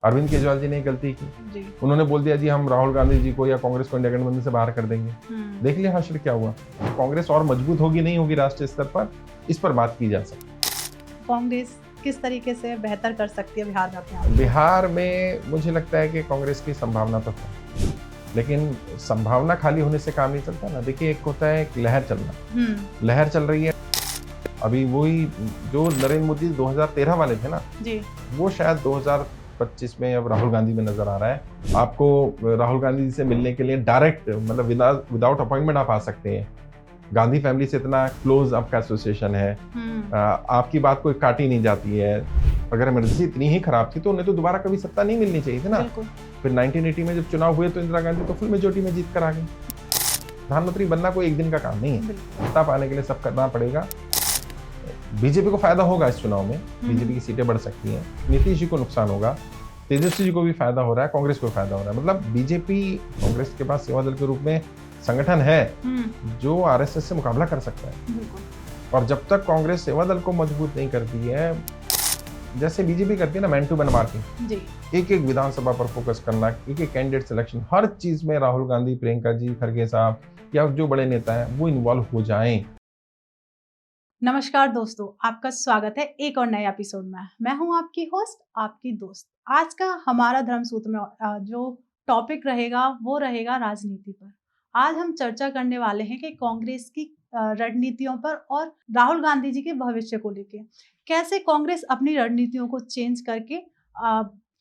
अरविंद केजरीवाल जी ने गलती की जी। उन्होंने बोल दिया जी हम राहुल गांधी जी को या कांग्रेस को इंडिया गठबंधन से बाहर कर देंगे। देख लिया हाशिर क्या हुआ। कांग्रेस और मजबूत होगी नहीं होगी राष्ट्रीय स्तर पर, इस पर बात की जा सकती है। कांग्रेस किस तरीके से बेहतर कर सकती है बिहार में अपने आप? बिहार में मुझे लगता है कि कांग्रेस की संभावना तो है, लेकिन संभावना खाली होने से काम नहीं चलता ना। देखिए, एक होता है एक लहर चलना, लहर चल रही है। अभी वही जो नरेंद्र मोदी 2013 वाले थे ना जी। वो शायद 2025 में अब राहुल गांधी में नजर आ रहा है। आपको राहुल गांधी जी से मिलने के लिए डायरेक्ट मतलब विदाउट अपॉइंटमेंट आप आ सकते हैं। गांधी फैमिली से इतना क्लोज आपका एसोसिएशन है, आपकी बात कोई काटी नहीं जाती है। अगर इमरजेंसी इतनी ही खराब थी तो उन्हें तो दोबारा कभी सत्ता नहीं मिलनी चाहिए थी ना। फिर 1980 में जब चुनाव हुए तो इंदिरा गांधी तो फुल मेजोरिटी में जीत कर आ गई। प्रधानमंत्री बनना कोई एक दिन का काम नहीं है, सत्ता पाने के लिए सब करना पड़ेगा। बीजेपी को फायदा होगा इस चुनाव में, बीजेपी की सीटें बढ़ सकती हैं, नीतीश जी को नुकसान होगा, तेजस्वी जी को भी फायदा हो रहा है, कांग्रेस को फायदा हो रहा है। मतलब बीजेपी कांग्रेस के पास सेवा दल के रूप में संगठन है जो आरएसएस से मुकाबला कर सकता है। और जब तक कांग्रेस सेवा दल को मजबूत नहीं करती है, जैसे बीजेपी करती है ना मैन टू मैन मार्किंग, एक एक विधानसभा पर फोकस करना, एक एक कैंडिडेट सिलेक्शन, हर चीज में राहुल गांधी, प्रियंका जी, खड़गे साहब या जो बड़े नेता हैं वो इन्वॉल्व हो जाएं। नमस्कार दोस्तों, आपका स्वागत है एक और नए एपिसोड में। मैं हूं आपकी होस्ट, आपकी दोस्त। आज का हमारा धर्मसूत्र में जो टॉपिक रहेगा वो रहेगा राजनीति पर। आज हम चर्चा करने वाले हैं कि कांग्रेस की रणनीतियों पर और राहुल गांधी जी के भविष्य को लेकर कैसे कांग्रेस अपनी रणनीतियों को चेंज करके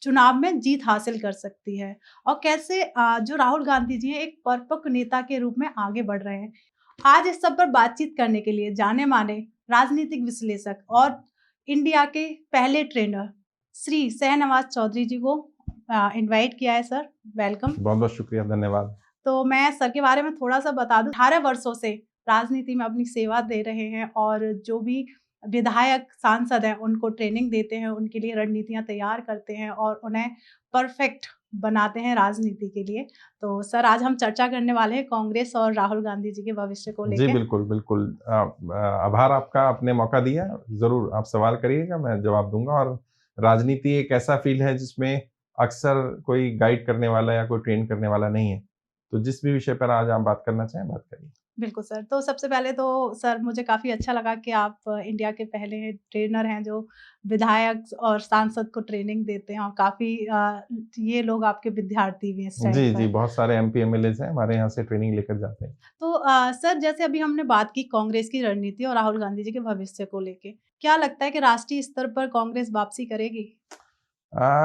चुनाव में जीत हासिल कर सकती है और कैसे जो राहुल गांधी जी हैं एक परिपक्व नेता के रूप में आगे बढ़ रहे हैं। आज इस सब पर बातचीत करने के लिए जाने माने राजनीतिक विश्लेषक और इंडिया के पहले ट्रेनर श्री शहनवाज चौधरी जी को इनवाइट किया है। Sir welcome. बहुत बहुत शुक्रिया, धन्यवाद। तो मैं सर के बारे में थोड़ा सा बता दूं। 18 वर्षों से राजनीति में अपनी सेवा दे रहे हैं और जो भी विधायक सांसद हैं उनको ट्रेनिंग देते हैं, उनके लिए रणनीतियां तैयार करते हैं और उन्हें परफेक्ट बनाते हैं राजनीति के लिए। तो सर आज हम चर्चा करने वाले हैं कांग्रेस और राहुल गांधी जी के भविष्य को लेकर। जी बिल्कुल बिल्कुल, आभार आपका, आपने मौका दिया। जरूर आप सवाल करिएगा, मैं जवाब दूंगा। और राजनीति एक ऐसा फील्ड है जिसमें अक्सर कोई गाइड करने वाला या कोई ट्रेन करने वाला नहीं है, तो जिस भी विषय पर आज आप बात करना चाहें बात करिए। बिल्कुल सर। तो सबसे पहले तो सर मुझे काफ़ी अच्छा लगा कि आप इंडिया के पहले ट्रेनर हैं जो विधायक और सांसद को ट्रेनिंग देते हैं और काफ़ी ये लोग आपके विद्यार्थी भी हैं इस टाइम जी पर। जी, बहुत सारे एमपी एमएलएज हैं हमारे यहाँ से ट्रेनिंग लेकर जाते हैं। तो सर जैसे अभी हमने बात की कांग्रेस की रणनीति और राहुल गांधी जी के भविष्य को लेके, क्या लगता है कि राष्ट्रीय स्तर पर कांग्रेस वापसी करेगी?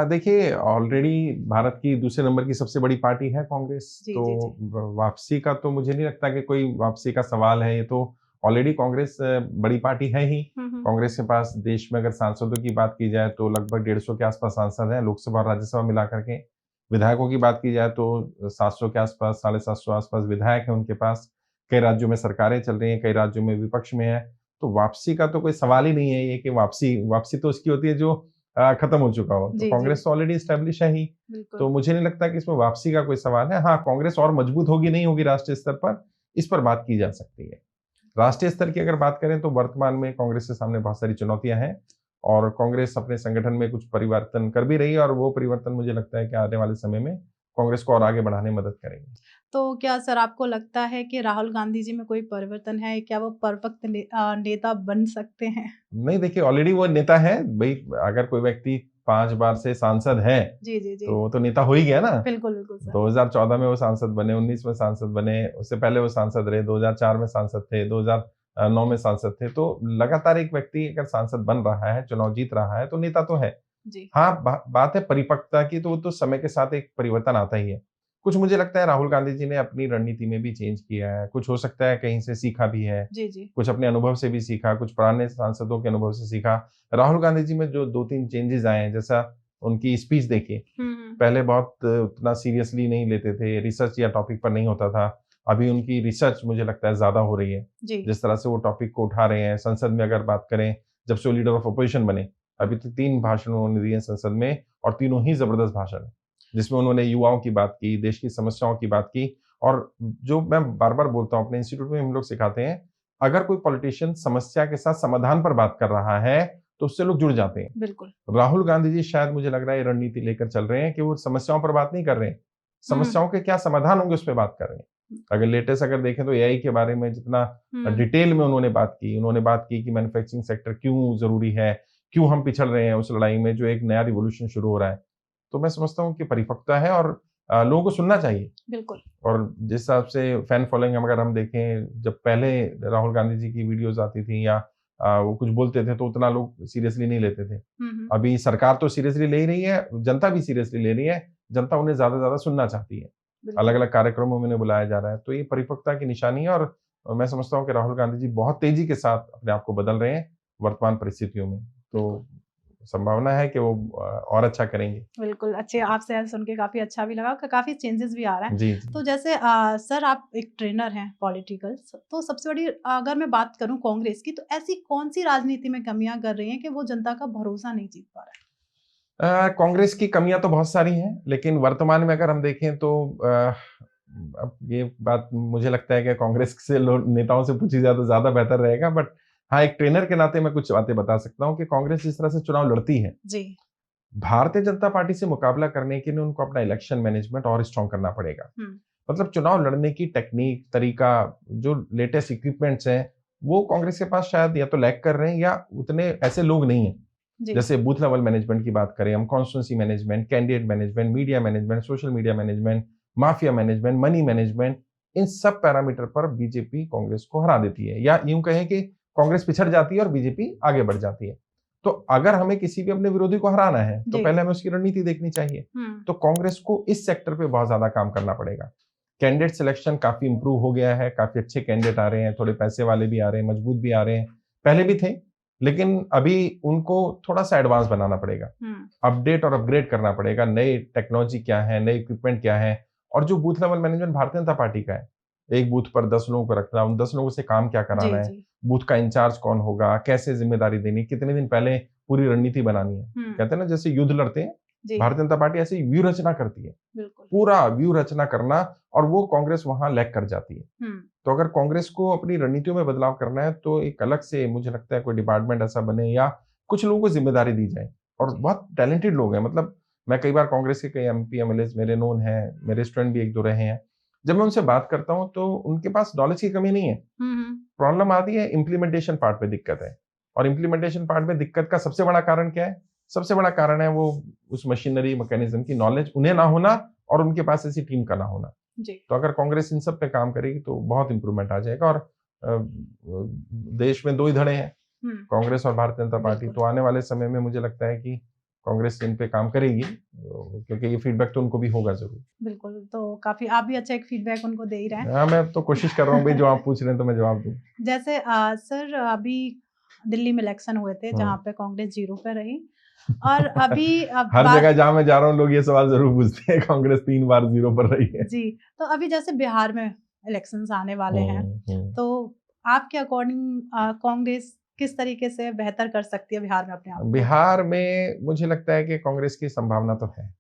देखिए, ऑलरेडी भारत की दूसरे नंबर की सबसे बड़ी पार्टी है कांग्रेस, जी, तो जी, जी। वापसी का तो मुझे नहीं लगता कि कोई वापसी का सवाल है। ये तो ऑलरेडी कांग्रेस बड़ी पार्टी है ही। कांग्रेस के पास देश में अगर सांसदों की बात की जाए तो लगभग 150 के आसपास सांसद हैं, लोकसभा और राज्यसभा मिला करके। विधायकों की बात की जाए तो 700 के आसपास, 750 आसपास विधायक हैं उनके पास। कई राज्यों में सरकारें चल रही हैं, कई राज्यों में विपक्ष में है। तो वापसी का तो कोई सवाल ही नहीं है। ये कि वापसी वापसी तो उसकी होती है जो खत्म हो चुका हो। तो जी, जी। कांग्रेस तो ऑलरेडी एस्टेब्लिश है ही, बिल्कुल। तो मुझे नहीं लगता कि इसमें वापसी का कोई सवाल है। हाँ, कांग्रेस और मजबूत होगी नहीं होगी राष्ट्रीय स्तर पर, इस पर बात की जा सकती है। राष्ट्रीय स्तर की अगर बात करें तो वर्तमान में कांग्रेस के सामने बहुत सारी चुनौतियां हैं और कांग्रेस अपने संगठन में कुछ परिवर्तन कर भी रही है और वो परिवर्तन मुझे लगता है कि आने वाले समय में कांग्रेस को और आगे बढ़ाने में मदद करेंगे। तो क्या सर आपको लगता है कि राहुल गांधी जी में कोई परिवर्तन है? क्या वो परिपक्व नेता बन सकते हैं? नहीं, देखिए, ऑलरेडी वो नेता है भाई। अगर कोई व्यक्ति 5 बार से सांसद है जी, जी, जी। तो वो तो नेता हो ही गया ना। बिल्कुल, बिल्कुल सर। 2014 में वो सांसद बने, 19 में सांसद बने, उससे पहले वो सांसद रहे, 2004 में सांसद थे, 2009 में सांसद थे। तो लगातार एक व्यक्ति अगर सांसद बन रहा है, चुनाव जीत रहा है, तो नेता तो है। जी। हाँ, बात है परिपक्वता की, तो वो तो समय के साथ एक परिवर्तन आता ही है। कुछ मुझे लगता है राहुल गांधी जी ने अपनी रणनीति में भी चेंज किया है, कुछ हो सकता है कहीं से सीखा भी है, जी, जी। कुछ अपने अनुभव से भी सीखा, कुछ पुराने सांसदों के अनुभव से सीखा। राहुल गांधी जी में जो 2-3 चेंजेस आए हैं, जैसा उनकी स्पीच देखिए, पहले बहुत उतना सीरियसली नहीं लेते थे, रिसर्च या टॉपिक पर नहीं होता था। अभी उनकी रिसर्च मुझे लगता है ज़्यादा हो रही है। जी। जिस तरह से वो टॉपिक को उठा रहे हैं, संसद में अगर बात करें, जब से वो लीडर ऑफ अपोजिशन बने, अभी तो 3 भाषण उन्होंने दिए हैं संसद में और तीनों ही ज़बरदस्त भाषण हैं। जिसमें उन्होंने युवाओं की बात की, देश की समस्याओं की बात की और जो मैं बार-बार बोलता हूँ, अपने इंस्टीट्यूट में हम लोग सिखाते हैं, अगर कोई पॉलिटिशियन समस्या के साथ समाधान पर बात कर रहा है, तो उससे लोग जुड़ जाते हैं। बिल्कुल। राहुल गांधी जी शायद मुझे लग रहा है ये रणनीति लेकर चल रहे हैं कि वो समस्याओं पर बात नहीं कर रहे हैं, समस्याओं के क्या समाधान होंगे उस पर बात कर रहे हैं। अगर लेटेस्ट अगर देखें तो एआई के बारे में जितना डिटेल में उन्होंने बात की कि मैन्युफैक्चरिंग सेक्टर क्यों जरूरी है, क्यों हम पिछड़ रहे हैं उस लड़ाई में, जो एक नया रिवोल्यूशन शुरू हो रहा है। तो मैं समझता हूँ कि परिपक्वता है और लोगों को सुनना चाहिए। बिल्कुल। और जिस हिसाब से फैन फॉलोइंग अगर हम देखें, जब पहले राहुल गांधी जी की वीडियोस आती थी या वो कुछ बोलते थे तो उतना लोग सीरियसली नहीं लेते थे। अभी सरकार तो सीरियसली ले ही रही है, जनता भी सीरियसली ले रही है, जनता उन्हें ज्यादा से ज्यादा सुनना चाहती है। अलग अलग कार्यक्रमों में उन्हें बुलाया जा रहा है, तो ये परिपक्वता की निशानी है। और मैं समझता हूँ कि राहुल गांधी जी बहुत तेजी के साथ अपने आप को बदल रहे हैं वर्तमान परिस्थितियों में, तो संभावना है कि वो और अच्छा करेंगे। बिल्कुल, अच्छे आपसे सुन के काफ़ी अच्छा भी लगा, काफ़ी चेंजेस भी आ रहा है। जी। तो जैसे सर आप एक ट्रेनर हैं पॉलिटिकल, तो सबसे बड़ी अगर मैं बात करूं कांग्रेस की, तो ऐसी कौन सी राजनीति में कमियां कर रही हैं कि वो जनता का भरोसा नहीं जीत पा रहा है? कांग्रेस की कमियां तो बहुत सारी हैं, लेकिन वर्तमान में अगर हम देखें तो अब ये बात मुझे लगता है कि कांग्रेस से नेताओं से पूछी जाए तो ज्यादा बेहतर रहेगा, बट हाँ, एक ट्रेनर के नाते मैं कुछ बातें बता सकता हूँ कि कांग्रेस जिस तरह से चुनाव लड़ती है जी। भारतीय जनता पार्टी से मुकाबला करने के लिए उनको अपना इलेक्शन मैनेजमेंट और स्ट्रॉन्ग करना पड़ेगा। मतलब चुनाव लड़ने की टेक्निक, तरीका, जो लेटेस्ट इक्विपमेंट्स हैं, वो कांग्रेस के पास शायद या तो लैक कर रहे हैं या उतने ऐसे लोग नहीं हैं। जैसे बूथ लेवल मैनेजमेंट की बात करें हम, constituency management, candidate management, media management, social media management, mafia management, money management, इन सब पैरामीटर पर बीजेपी कांग्रेस को हरा देती है, या यूं कहें कि कांग्रेस पिछड़ जाती है और बीजेपी आगे बढ़ जाती है। तो अगर हमें किसी भी अपने विरोधी को हराना है तो पहले हमें उसकी रणनीति देखनी चाहिए। तो कांग्रेस को इस सेक्टर पे बहुत ज्यादा काम करना पड़ेगा। कैंडिडेट सिलेक्शन काफी इंप्रूव हो गया है, काफी अच्छे कैंडिडेट आ रहे हैं, थोड़े पैसे वाले भी आ रहे हैं, मजबूत भी आ रहे हैं, पहले भी थे, लेकिन अभी उनको थोड़ा सा एडवांस बनाना पड़ेगा, अपडेट और अपग्रेड करना पड़ेगा। नई टेक्नोलॉजी क्या है, नए इक्विपमेंट क्या है, और जो booth level management Bharatiya Janata party का है, एक बूथ पर 10 लोगों को रखना, उन 10 लोगों से काम क्या कराना है, बूथ का इंचार्ज कौन होगा, कैसे जिम्मेदारी देनी, कितने दिन पहले पूरी रणनीति बनानी है। कहते हैं ना, जैसे युद्ध लड़ते हैं, भारतीय जनता पार्टी ऐसे व्यू रचना करती है, पूरा व्यू रचना करना, और वो कांग्रेस वहां लैग कर जाती है। तो अगर कांग्रेस को अपनी रणनीतियों में बदलाव करना है तो एक अलग से मुझे लगता है कोई डिपार्टमेंट ऐसा बने, या कुछ लोगों को जिम्मेदारी दी जाए। और बहुत टैलेंटेड लोग हैं, मतलब मैं कई बार कांग्रेस के कई एमपी एमएलए मेरे नोन हैं, मेरे स्टूडेंट भी एक दो रहे हैं, जब मैं उनसे बात करता हूं तो उनके पास नॉलेज की कमी नहीं है। प्रॉब्लम आती है इम्प्लीमेंटेशन पार्ट पे दिक्कत है, और इम्प्लीमेंटेशन पार्ट में दिक्कत का सबसे बड़ा कारण क्या है? सबसे बड़ा कारण है वो उस मशीनरी मैकेनिज्म की नॉलेज उन्हें ना होना, और उनके पास ऐसी टीम का ना होना। जी। तो अगर कांग्रेस इन सब पे काम करेगी तो बहुत इंप्रूवमेंट आ जाएगा। और देश में दो ही धड़े हैं, कांग्रेस और भारतीय जनता पार्टी, तो आने वाले समय में मुझे लगता है कि कांग्रेस इन पे काम करेगी, क्योंकि ये फीडबैक तो उनको भी होगा जरूर। बिल्कुल, तो काफी आप भी अच्छा एक फीडबैक उनको दे ही रहे हैं। हाँ, मैं तो कोशिश कर रहा हूँ भाई, जो आप पूछ रहे हैं तो मैं जवाब दूं। जैसे सर अभी दिल्ली में इलेक्शन हुए थे जहाँ पे कांग्रेस 0 पे रही, और अभी हर जगह जहां मैं जा रहा हूँ लोग ये सवाल जरूर पूछते हैं, कांग्रेस 3 बार 0 पर रही है। जी। तो अभी जैसे बिहार में इलेक्शंस आने वाले हैं, तो आपके अकॉर्डिंग कांग्रेस किस तरीके से बेहतर कर सकती है बिहार में अपने आप? बिहार में मुझे लगता है कि कांग्रेस की संभावना तो है,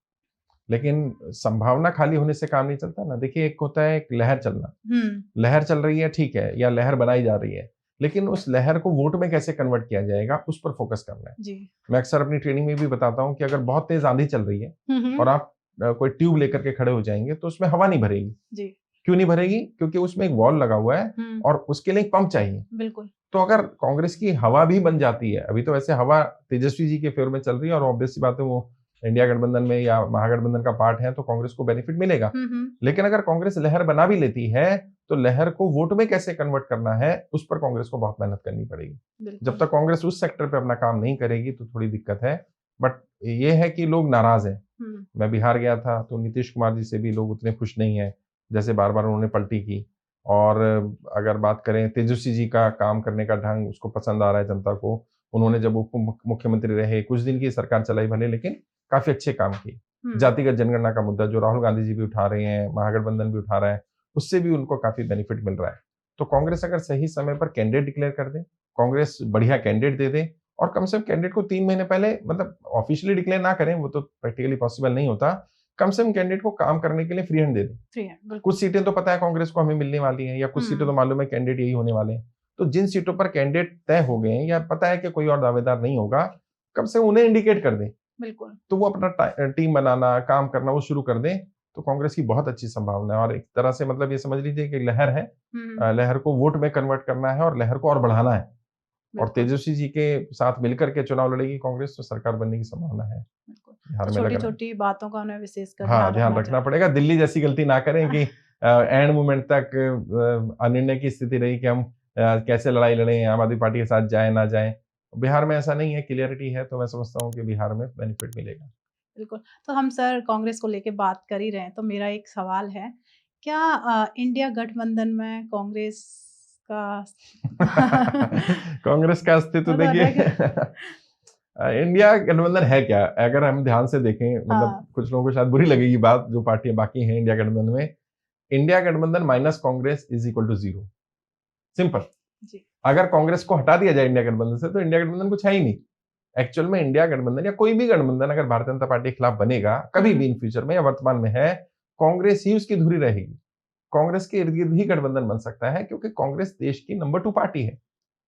लेकिन संभावना खाली होने से काम नहीं चलता ना। देखिए, एक होता है एक लहर चलना, लहर चल रही है ठीक है, या लहर बनाई जा रही है, लेकिन उस लहर को वोट में कैसे कन्वर्ट किया जाएगा उस पर फोकस करना है। जी। मैं अक्सर अपनी ट्रेनिंग में भी बताता हूँ कि अगर बहुत तेज आंधी चल रही है और आप कोई ट्यूब लेकर के खड़े हो जाएंगे तो उसमें हवा नहीं भरेगी। जी। क्यों नहीं भरेगी? क्योंकि उसमें एक वॉल लगा हुआ है और उसके लिए एक पंप चाहिए। बिल्कुल। तो अगर कांग्रेस की हवा भी बन जाती है, अभी तो वैसे हवा तेजस्वी जी के फेवर में चल रही है और ऑब्वियस सी बात है वो इंडिया गठबंधन में या महागठबंधन का पार्ट है, तो कांग्रेस को बेनिफिट मिलेगा। लेकिन अगर कांग्रेस लहर बना भी लेती है तो लहर को वोट में कैसे कन्वर्ट करना है उस पर कांग्रेस को बहुत मेहनत करनी पड़ेगी। जब तक कांग्रेस उस सेक्टर पे अपना काम नहीं करेगी तो थोड़ी दिक्कत है। बट ये है कि लोग नाराज हैं। मैं बिहार गया था तो नीतीश कुमार जी से भी लोग उतने खुश नहीं है जैसे बार बार उन्होंने पलटी की। और अगर बात करें तेजस्वी जी का काम करने का ढंग, उसको पसंद आ रहा है जनता को। उन्होंने जब उप मुख्यमंत्री रहे, कुछ दिन की सरकार चलाई भले, लेकिन काफी अच्छे काम किए। जातिगत जनगणना का मुद्दा जो राहुल गांधी जी भी उठा रहे हैं, महागठबंधन भी उठा रहा है, उससे भी उनको काफी बेनिफिट मिल रहा है। तो कांग्रेस अगर सही समय पर कैंडिडेट डिक्लेयर कर दे, कांग्रेस बढ़िया कैंडिडेट दे दे, और कम से कम कैंडिडेट को 3 महीने पहले, मतलब ऑफिशियली डिक्लेयर ना करें, वो तो प्रैक्टिकली पॉसिबल नहीं होता, कम से कम कैंडिडेट को काम करने के लिए फ्री हैंड दे दे। कुछ सीटें तो पता है कांग्रेस को हमें मिलने वाली हैं, या कुछ सीटें तो मालूम है कैंडिडेट यही होने वाले हैं, तो जिन सीटों पर कैंडिडेट तय हो गए हैं या पता है कि कोई और दावेदार नहीं होगा, कम से कम उन्हें इंडिकेट कर दें, बिल्कुल। तो वो अपना टीम बनाना, काम करना वो शुरू कर दें, तो कांग्रेस की बहुत अच्छी संभावना है। और एक तरह से मतलब ये समझ लीजिए कि लहर है, लहर को वोट में कन्वर्ट करना है और लहर को और बढ़ाना है। और बिल्कुल, तेजस्वी जी के साथ मिलकर के चुनाव लड़ेगी कांग्रेस, तो सरकार बनने की संभावना है, बिल्कुल। बिहार तो में लग रहा है। छोटी-छोटी बातों का उन्हें विशेषकर हाँ, ध्यान ध्यान रखना रखना चाहिए। पड़ेगा, दिल्ली जैसी गलती ना करें कि एंड मोमेंट तक अनिर्णय की स्थिति रही कि हम कैसे लड़ाई लड़ें, आम आदमी पार्टी के साथ जाएँ, ना जाएँ। बिहार में ऐसा नहीं है, क्लियरिटी है, तो मैं समझता हूँ कि बिहार में बेनिफिट मिलेगा। बिल्कुल। तो हम सर कांग्रेस को लेके बात कर ही रहे हैं, तो मेरा एक सवाल है, क्या इंडिया गठबंधन में कांग्रेस का कांग्रेस का अस्तित्व मतलब देखिए, है कि इंडिया गठबंधन है क्या? अगर हम ध्यान से देखें, मतलब हाँ, कुछ लोगों को शायद बुरी लगेगी बात, जो पार्टियां बाकी हैं इंडिया गठबंधन में। इंडिया गठबंधन minus Congress is equal to zero, simple. जी। अगर कांग्रेस को हटा दिया जाए इंडिया गठबंधन से, तो इंडिया गठबंधन कुछ है ही नहीं। एक्चुअल में इंडिया गठबंधन या कोई भी गठबंधन अगर भारतीय जनता पार्टी के खिलाफ बनेगा, कभी भी इन फ्यूचर में या वर्तमान में है, कांग्रेस ही उसकी धुरी रहेगी। कांग्रेस के इर्द गिर्द ही गठबंधन बन सकता है, क्योंकि कांग्रेस देश की नंबर 2 पार्टी है।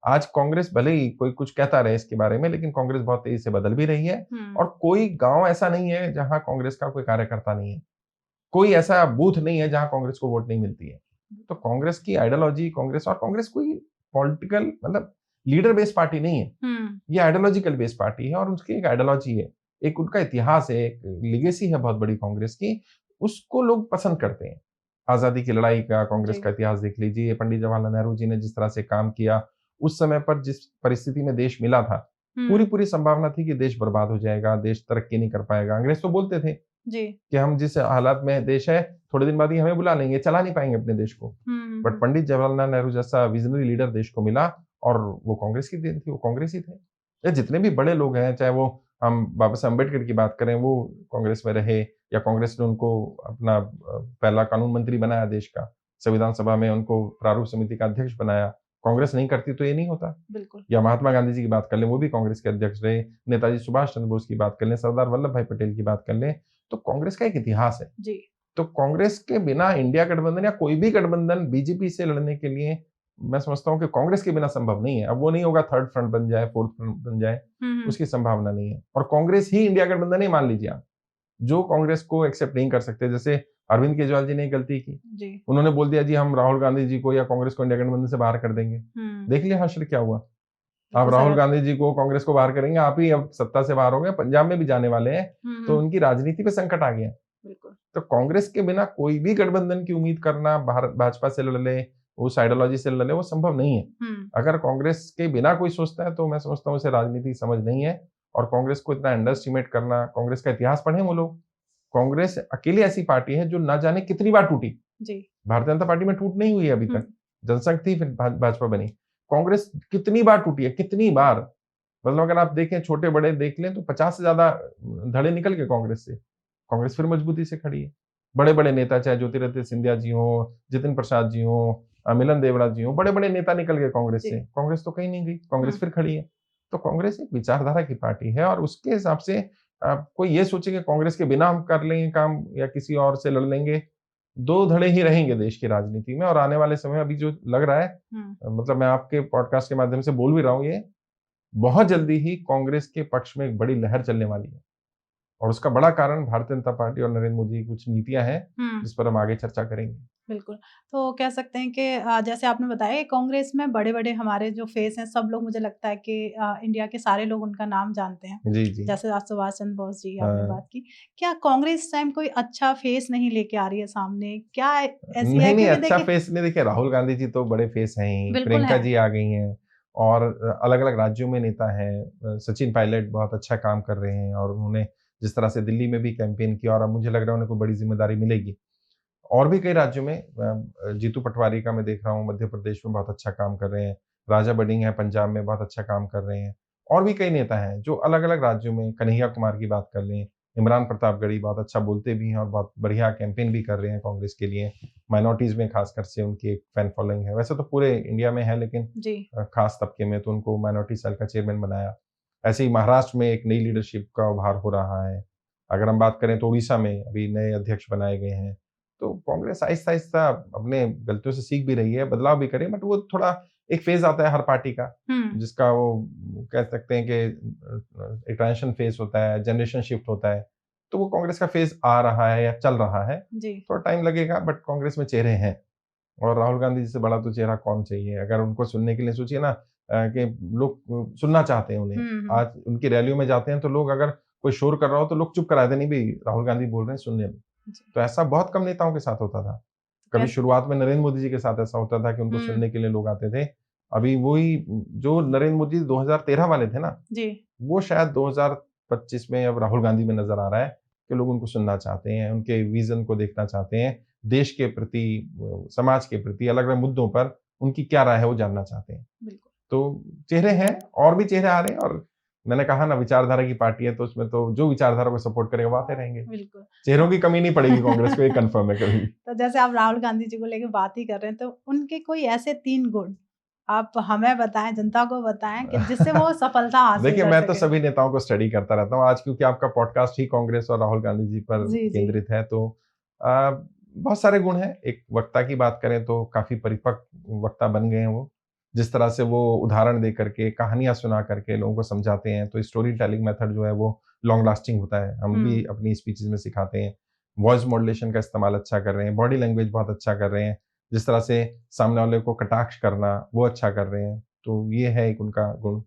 आज कांग्रेस भले ही कोई कुछ कहता रहे इसके बारे में, लेकिन कांग्रेस बहुत तेजी से बदल भी रही है। हुँ, और कोई गांव ऐसा नहीं है जहां कांग्रेस का कोई कार्यकर्ता नहीं है, कोई ऐसा बूथ नहीं है जहां कांग्रेस को वोट नहीं मिलती है। तो कांग्रेस की आइडियोलॉजी, कांग्रेस कोई पॉलिटिकल मतलब लीडर बेस्ड पार्टी नहीं है, हुँ, ये आइडियोलॉजिकल बेस्ड पार्टी है और उसकी एक आइडियोलॉजी है, एक उनका इतिहास है, एक लीगेसी है बहुत बड़ी कांग्रेस की, उसको लोग पसंद करते हैं। आजादी की लड़ाई का कांग्रेस जी। का इतिहास देख लीजिए, पंडित जवाहरलाल नेहरू जी ने जिस तरह से काम किया, उस समय पर जिस परिस्थिति में देश मिला था, हुँ, पूरी-पूरी संभावना थी कि देश बर्बाद हो जाएगा, देश तरक्की नहीं कर पाएगा। अंग्रेज तो बोलते थे जी। कि हम जिस हालात में देश है, थोड़े दिन बाद ही हमें बुला लेंगे, चला नहीं पाएँगे अपने देश को। हुँ, हुँ, बट हुँ। पंडित जवाहरलाल नेहरू जैसा विज़नरी लीडर देश को मिला और वो कांग्रेस की देन थी, वो कांग्रेस ही थे। या जितने भी बड़े लोग हैं, चाहे वो हम बाबा साहब अम्बेडकर की बात करें, वो कांग्रेस में रहे या कांग्रेस ने उनको अपना पहला कानून मंत्री बनाया देश का। संविधान सभा में उनको प्रारूप समिति का अध्यक्ष बनाया। कांग्रेस नहीं करती तो ये नहीं होता। बिल्कुल। या महात्मा गांधी जी की बात कर लें, वो भी कांग्रेस के अध्यक्ष रहे। नेताजी सुभाष चंद्र बोस की बात कर लें, सरदार वल्लभ भाई पटेल की बात कर लें, तो कांग्रेस का एक इतिहास है। जी। तो कांग्रेस के बिना इंडिया गठबंधन या कोई भी गठबंधन बीजेपी से लड़ने के लिए मैं समझता हूँ कि कांग्रेस के बिना संभव नहीं है। अब वो नहीं होगा थर्ड फ्रंट बन जाए, फोर्थ फ्रंट बन जाए, हुँ, हुँ। उसकी संभावना नहीं है। और कांग्रेस ही इंडिया गठबंधन है, मान लीजिए आप, जो कांग्रेस को एक्सेप्ट नहीं कर सकते। जैसे अरविंद केजरीवाल जी ने एक गलती की, जी। उन्होंने बोल दिया जी हम राहुल गांधी जी को या कांग्रेस को इंडिया गठबंधन से बाहर कर देंगे। हुँ। देख लिया हश्र क्या हुआ। आप बिल्कुल राहुल सर। गांधी जी को, कांग्रेस को बाहर करेंगे, आप ही अब सत्ता से बाहर हो गए, पंजाब में भी जाने वाले हैं, हुँ, तो हुँ। उनकी राजनीति पे संकट आ गया। बिल्कुल। तो कांग्रेस के बिना कोई भी गठबंधन की उम्मीद करना, भारत भाजपा से लड़ ले, उस आइडियोलॉजी से लड़ ले, वो संभव नहीं है। हुँ, अगर कांग्रेस के बिना कोई सोचता है, तो मैं समझता हूँ उसे राजनीति समझ नहीं है। और कांग्रेस को इतना अंडर एस्टिमेट करना, कांग्रेस का इतिहास पढ़ें वो लोग। कांग्रेस अकेली ऐसी पार्टी है जो ना जाने कितनी बार टूटी। जी। भारतीय जनता पार्टी में टूट नहीं हुई है अभी हुँ, तक। जनसंघ थी, फिर भाजपा बनी। कांग्रेस कितनी बार टूटी है, कितनी बार। मतलब अगर आप देखें, छोटे-बड़े देख लें, तो 50 से ज़्यादा धड़े निकल गए कांग्रेस से। कांग्रेस फिर मजबूती से खड़ी है। बड़े-बड़े नेता, चाहे ज्योतिरादित्य सिंधिया जी हों, जितिन प्रसाद जी हों, मिलन देवड़ा जी हों, बड़े-बड़े नेता निकल गए कांग्रेस से। जी। कांग्रेस तो कहीं नहीं गई, कांग्रेस हुँ, फिर खड़ी है। तो कांग्रेस एक विचारधारा की पार्टी है और उसके हिसाब से कोई ये सोचे कि कांग्रेस के बिना हम कर लेंगे काम या किसी और से लड़ लेंगे, 2 धड़े ही रहेंगे देश की राजनीति में। और आने वाले समय में अभी जो लग रहा है, हुँ। मतलब मैं आपके पॉडकास्ट के माध्यम से बोल भी रहा हूँ ये, बहुत जल्दी ही कांग्रेस के पक्ष में एक बड़ी लहर चलने वाली है। और उसका बड़ा कारण भारतीय जनता पार्टी और नरेंद्र मोदी की कुछ नीतियाँ हैं, हुँ। जिस पर हम आगे चर्चा करेंगे। बिल्कुल। तो कह सकते हैं कि जैसे आपने बताया कि कांग्रेस में बड़े-बड़े हमारे जो फेस हैं, सब लोग मुझे लगता है कि इंडिया के सारे लोग उनका नाम जानते हैं। जी, जी। जैसे आज सुभाष चंद्र बोस जी आपने हाँ। बात की। क्या कांग्रेस इस टाइम कोई अच्छा फेस नहीं लेके आ रही है सामने? क्या ऐसी है? नहीं, नहीं, क्योंकि अच्छा देखिए फेस नहीं, देखिए राहुल गांधी जी तो बड़े फेस हैं ही, बिल्कुल प्रियंका है। जी आ गई हैं और अलग-अलग राज्यों में नेता हैं। सचिन पायलट बहुत अच्छा काम कर रहे हैं और उन्होंने जिस तरह से दिल्ली में भी कैंपेन किया और अब मुझे लग रहा है उन्हें कोई बड़ी ज़िम्मेदारी मिलेगी। और भी कई राज्यों में जीतू पटवारी का मैं देख रहा हूँ, मध्य प्रदेश में बहुत अच्छा काम कर रहे हैं। राजा बडिंग हैं पंजाब में, बहुत अच्छा काम कर रहे हैं। और भी कई नेता हैं जो अलग-अलग राज्यों में, कन्हैया कुमार की बात कर लें, इमरान प्रतापगढ़ी बहुत अच्छा बोलते भी हैं और बहुत बढ़िया कैंपेन भी कर रहे हैं कांग्रेस के लिए। माइनॉरिटीज़ में खासकर से उनकी एक फैन फॉलोइंग है। वैसे तो पूरे इंडिया में है, लेकिन जी। खास तबके में तो उनको माइनॉरिटी सेल का चेयरमैन बनाया। ऐसे ही महाराष्ट्र में एक नई लीडरशिप का उभार हो रहा है। अगर हम बात करें तो उड़ीसा में अभी नए अध्यक्ष बनाए गए हैं। तो कांग्रेस आहिस्ता-आहिस्ता अपने गलतियों से सीख भी रही है, बदलाव भी करे, बट वो थोड़ा एक फेज आता है हर पार्टी का, हम्म। जिसका वो कह सकते हैं कि एक ट्रांजिशन फेज होता है, जनरेशन शिफ्ट होता है। तो वो कांग्रेस का फेज आ रहा है या चल रहा है, जी। थोड़ा टाइम लगेगा, बट कांग्रेस में चेहरे हैं। और राहुल गांधी जी से बड़ा तो चेहरा कौन चाहिए? अगर उनको सुनने के लिए सोचिए ना, कि लोग सुनना चाहते हैं उन्हें। आज उनकी रैलियों में जाते हैं तो लोग, अगर कोई शोर कर रहा हो तो लोग चुप करा देते, नहीं भाई राहुल गांधी बोल रहे हैं, सुनने दो। जी। तो ऐसा बहुत कम नेताओं के साथ होता था। कभी कैसे? शुरुआत में नरेंद्र मोदी जी के साथ ऐसा होता था कि उनको सुनने के लिए लोग आते थे। अभी वही जो नरेंद्र मोदी 2013 वाले थे ना, जी। वो शायद 2025 में अब राहुल गांधी में नजर आ रहा है कि लोग उनको सुनना चाहते हैं, उनके विजन को देखना चाहते हैं, देश के प्रति, समाज के प्रति, अलग अलग मुद्दों पर उनकी क्या राय है वो जानना चाहते हैं। बिल्कुल। तो चेहरे हैं, और भी चेहरे आ रहे हैं। और मैंने कहा ना, विचारधारा की पार्टी है तो उसमें तो जो विचारधारा को सपोर्ट करेगा वो आते रहेंगे। बिल्कुल। चेहरों की कमी नहीं पड़ेगी कांग्रेस को, ये कंफर्म है कभी भी। तो जैसे आप राहुल गांधी जी को लेके बात ही कर रहे हैं, तो उनके कोई ऐसे 3 गुण आप हमें बताएं, जनता को बताएं कि जिससे वो सफलता हासिल देखिए, कर मैं तो सके। सभी नेताओं को स्टडी करता रहता हूँ। आज क्योंकि आपका पॉडकास्ट ही कांग्रेस और राहुल गांधी जी पर जी, जी। केंद्रित है, तो बहुत सारे गुण हैं। एक वक्ता की बात करें तो काफी परिपक्व वक्ता बन गए हैं वो। जिस तरह से वो उदाहरण दे करके, कहानियां सुना करके लोगों को समझाते हैं, तो स्टोरी टेलिंग मेथड जो है वो लॉन्ग लास्टिंग होता है। हम भी अपनी स्पीचेस में सिखाते हैं। वॉइस मॉड्यूलेशन का इस्तेमाल अच्छा कर रहे हैं, बॉडी लैंग्वेज बहुत अच्छा कर रहे हैं, जिस तरह से सामने वाले को कटाक्ष करना वो अच्छा कर रहे हैं। तो ये है एक उनका गुण।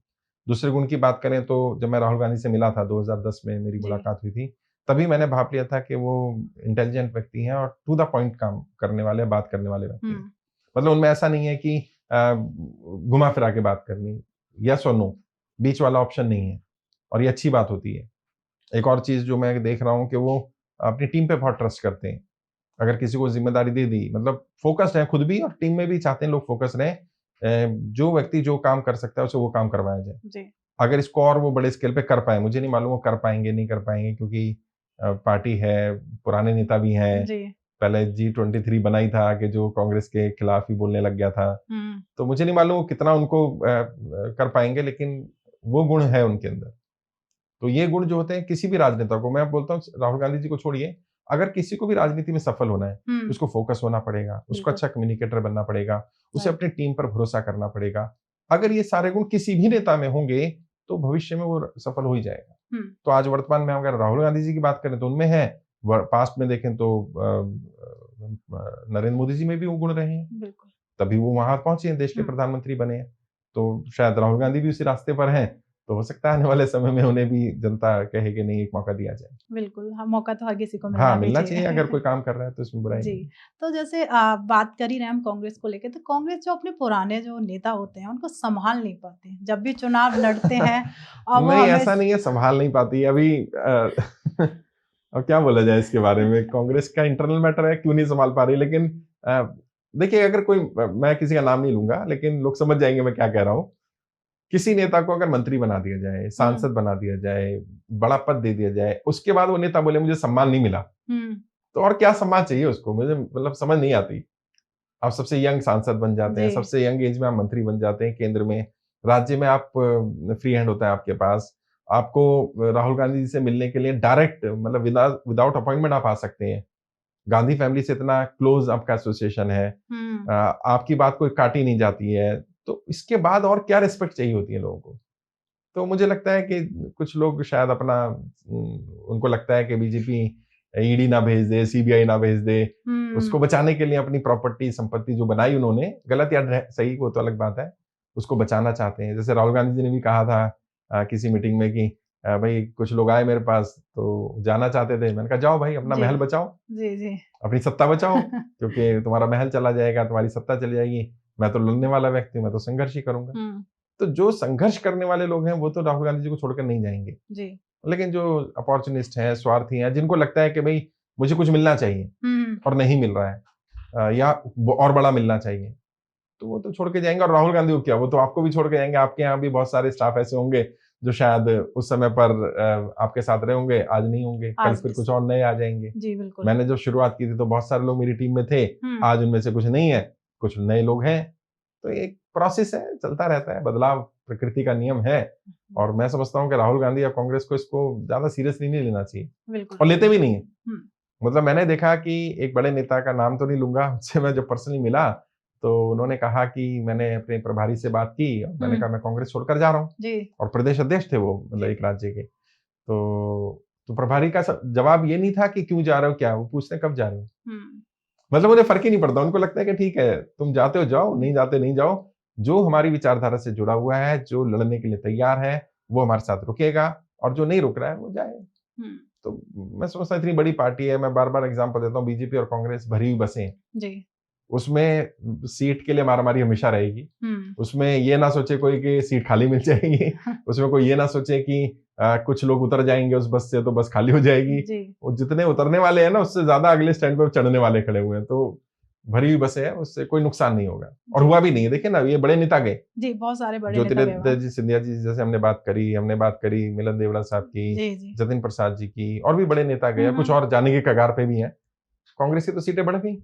दूसरे गुण की बात करें तो जब मैं राहुल गांधी से मिला था, 2010 में मेरी जी। मुलाकात हुई थी, तभी मैंने भाप लिया था कि वो इंटेलिजेंट व्यक्ति हैं और टू द पॉइंट काम करने वाले, बात करने वाले व्यक्ति हैं। मतलब उनमें ऐसा नहीं है कि घुमा फिरा के बात करनी, यस और नो, बीच वाला ऑप्शन नहीं है, और ये अच्छी बात होती है। एक और चीज़ जो मैं देख रहा हूँ कि वो अपनी टीम पे बहुत ट्रस्ट करते हैं। अगर किसी को ज़िम्मेदारी दे दी, मतलब फ़ोकस्ड हैं खुद भी, और टीम में भी चाहते हैं लोग फ़ोकस रहें। जो व्यक्ति जो काम कर सकता है उसे वो काम करवाया जाए। जी। अगर इसको और वो बड़े स्केल पे कर पाएँ, मुझे नहीं मालूम वो कर पाएँगे, नहीं कर पाएँगे, क्योंकि पार्टी है, पुराने नेता भी हैं। जी। पहले G23 बना ही था कि जो कांग्रेस के खिलाफ ही बोलने लग गया था। तो मुझे नहीं मालूम वो कितना उनको कर पाएँगे, लेकिन वो गुण है उनके अंदर। तो ये गुण जो होते हैं किसी भी राजनेता को, मैं बोलता हूँ राहुल गांधी जी को छोड़िए, अगर किसी को भी राजनीति में सफल होना है, उसको फोकस होना पड़ेगा, उसको बिल्कुल। अच्छा कम्युनिकेटर बनना पड़ेगा, उसे राइट। अपनी टीम पर भरोसा करना पड़ेगा। अगर ये सारे गुण किसी भी नेता में होंगे, तो भविष्य में वो सफल हो ही जाएगा। तो आज वर्तमान में अगर राहुल गांधी जी की बात करें तो उनमें है, पास्ट में देखें तो नरेंद्र मोदी जी में भी वो गुण रहे हैं, बिल्कुल। तभी वो वहां पहुंचे हैं, देश के प्रधानमंत्री बने हैं। तो शायद राहुल गांधी भी उसी रास्ते पर हैं। तो हो सकता है आने वाले समय में उन्हें भी जनता कहे कि नहीं, एक मौका दिया जाए। बिल्कुल, हाँ, मौका तो हर किसी को हाँ, मिलना भी मिलना चाहिए। चाहिए। अगर कोई काम कर रहा है तो इसमें बुराई जी। नहीं है। तो जैसे बात कर ही रहे हैं हम कांग्रेस को लेके, तो कांग्रेस जो अपने पुराने जो नेता होते हैं, उनको सँभाल नहीं पाते। जब भी चुनाव लड़ते हैं और वो नहीं, हमें ऐसा नहीं है सँभाल नहीं पाती अभी। अब क्या बोला जाए इसके बारे में? कांग्रेस का इंटरनल मैटर है, क्यों नहीं सँभाल पा रही। लेकिन अ, देखिए, अगर कोई, मैं किसी का नाम नहीं लूँगा, लेकिन लोग समझ जाएँगे मैं क्या कह रहा हूँ। किसी नेता को अगर मंत्री बना दिया जाए, सांसद बना दिया जाए, बड़ा पद दे दिया जाए, उसके बाद वो नेता बोले मुझे सम्मान नहीं मिला, तो और क्या सम्मान चाहिए उसको? मुझे मतलब समझ नहीं आती। आप सबसे यंग सांसद बन जाते हैं, जी। सबसे यंग एज में आप मंत्री बन जाते हैं केंद्र में, राज्य में आप फ्री हैंड होता है आपके पास। आपको राहुल गांधी जी से मिलने के लिए डायरेक्ट, मतलब विदाउट अपॉइंटमेंट आप आ सकते हैं। गांधी फैमिली से इतना क्लोज आपका एसोसिएशन है। आपकी बात कोई काटी नहीं जाती है। तो इसके बाद और क्या रिस्पेक्ट चाहिए होती है लोगों को? तो मुझे लगता है कि कुछ लोग शायद अपना, उनको लगता है कि बीजेपी ईडी ना भेज दे, सीबीआई ना भेज दे, उसको बचाने के लिए अपनी प्रॉपर्टी, संपत्ति जो बनाई उन्होंने, गलत या सही वो तो अलग बात है, उसको बचाना चाहते हैं। जैसे राहुल गांधी जी ने भी कहा था किसी मीटिंग में कि भाई कुछ लोग आए मेरे पास तो जाना चाहते थे। मैंने कहा जाओ भाई, अपना जी। महल बचाओ, जी, जी। अपनी सत्ता बचाओ, क्योंकि तुम्हारा महल चला जाएगा, तुम्हारी सत्ता चली जाएगी। मैं तो लड़ने वाला व्यक्ति हूँ, मैं तो संघर्ष ही करूँगा। तो जो संघर्ष करने वाले लोग हैं, वो तो राहुल गांधी जी को छोड़कर नहीं जाएँगे। जी। लेकिन जो अपॉर्चुनिस्ट हैं, स्वार्थी हैं, जिनको लगता है कि भई मुझे कुछ मिलना चाहिए और नहीं मिल रहा है, या और बड़ा मिलना चाहिए, तो वो तो छोड़ के जाएँगे। और राहुल गांधी को क्या, वो तो आपको भी छोड़ के जाएँगे। आपके यहाँ भी बहुत सारे स्टाफ ऐसे होंगे जो शायद उस समय पर आपके साथ रहे होंगे, आज नहीं होंगे, कल आज फिर कुछ से। और नए आ जाएँगे। जी, बिल्कुल। मैंने जब शुरुआत की थी तो बहुत सारे लोग मेरी टीम में थे, आज उनमें से कुछ नहीं है, कुछ नए लोग हैं। तो ये एक प्रोसेस है, चलता रहता है, बदलाव प्रकृति का नियम है। और मैं समझता हूँ कि राहुल गांधी या कांग्रेस को इसको ज़्यादा सीरियसली नहीं लेना चाहिए, बिल्कुल। और लेते भी नहीं है। हुँ। मतलब मैंने देखा कि एक बड़े नेता का नाम तो नहीं लूँगा, उससे मैं जब पर्सनली मिला, तो उन्होंने कहा कि मैंने अपने प्रभारी से बात की और मैंने हम्म, कहा मैं कांग्रेस छोड़कर जा रहा हूँ। जी और प्रदेश अध्यक्ष थे वो, मतलब जी एक राज्य के। तो प्रभारी का जवाब ये नहीं था कि क्यों जा रहे हो, क्या, वो पूछते हैं कब जा रहे हो। हम्म, मतलब उन्हें फर्क ही नहीं पड़ता, उनको लगता है कि ठीक है तुम जाते हो जाओ, नहीं जाते नहीं जाओ, जो हमारी विचारधारा से जुड़ा हुआ है, जो लड़ने के लिए तैयार है, वो हमारे साथ रुकेगा, और जो नहीं रुक रहा है वो जाए। हम्म, तो मैं समझता हूँ इतनी बड़ी पार्टी है, मैं बार बार एग्जांपल देता हूँ, बीजेपी और कांग्रेस भरी हुई बसें हैं। जी उसमें सीट के लिए मारामारी हमेशा रहेगी। हम्म, उसमें ये ना सोचे कोई कि सीट खाली मिल जाएगी। उसमें कोई ये ना सोचे कि कुछ लोग उतर जाएंगे उस बस से तो बस खाली हो जाएगी। जी वो जितने उतरने वाले हैं ना, उससे ज्यादा अगले स्टैंड पर चढ़ने वाले खड़े हुए हैं। तो भरी हुई बसें हैं, उससे कोई नुकसान नहीं होगा, और जी हुआ भी नहीं है। देखिए ना, ये बड़े नेता गए, जी बहुत सारे बड़े नेता गए ज्योतिरादित्य वहाँ। जी सिंधिया जी जैसे हमने बात करी मिलन देवड़ा साहब की, जी जी जतिन प्रसाद जी की, और भी बड़े नेता गए, कुछ हम्म, और जाने की कगार पे भी हैं। कांग्रेस की तो सीटें बढ़ गई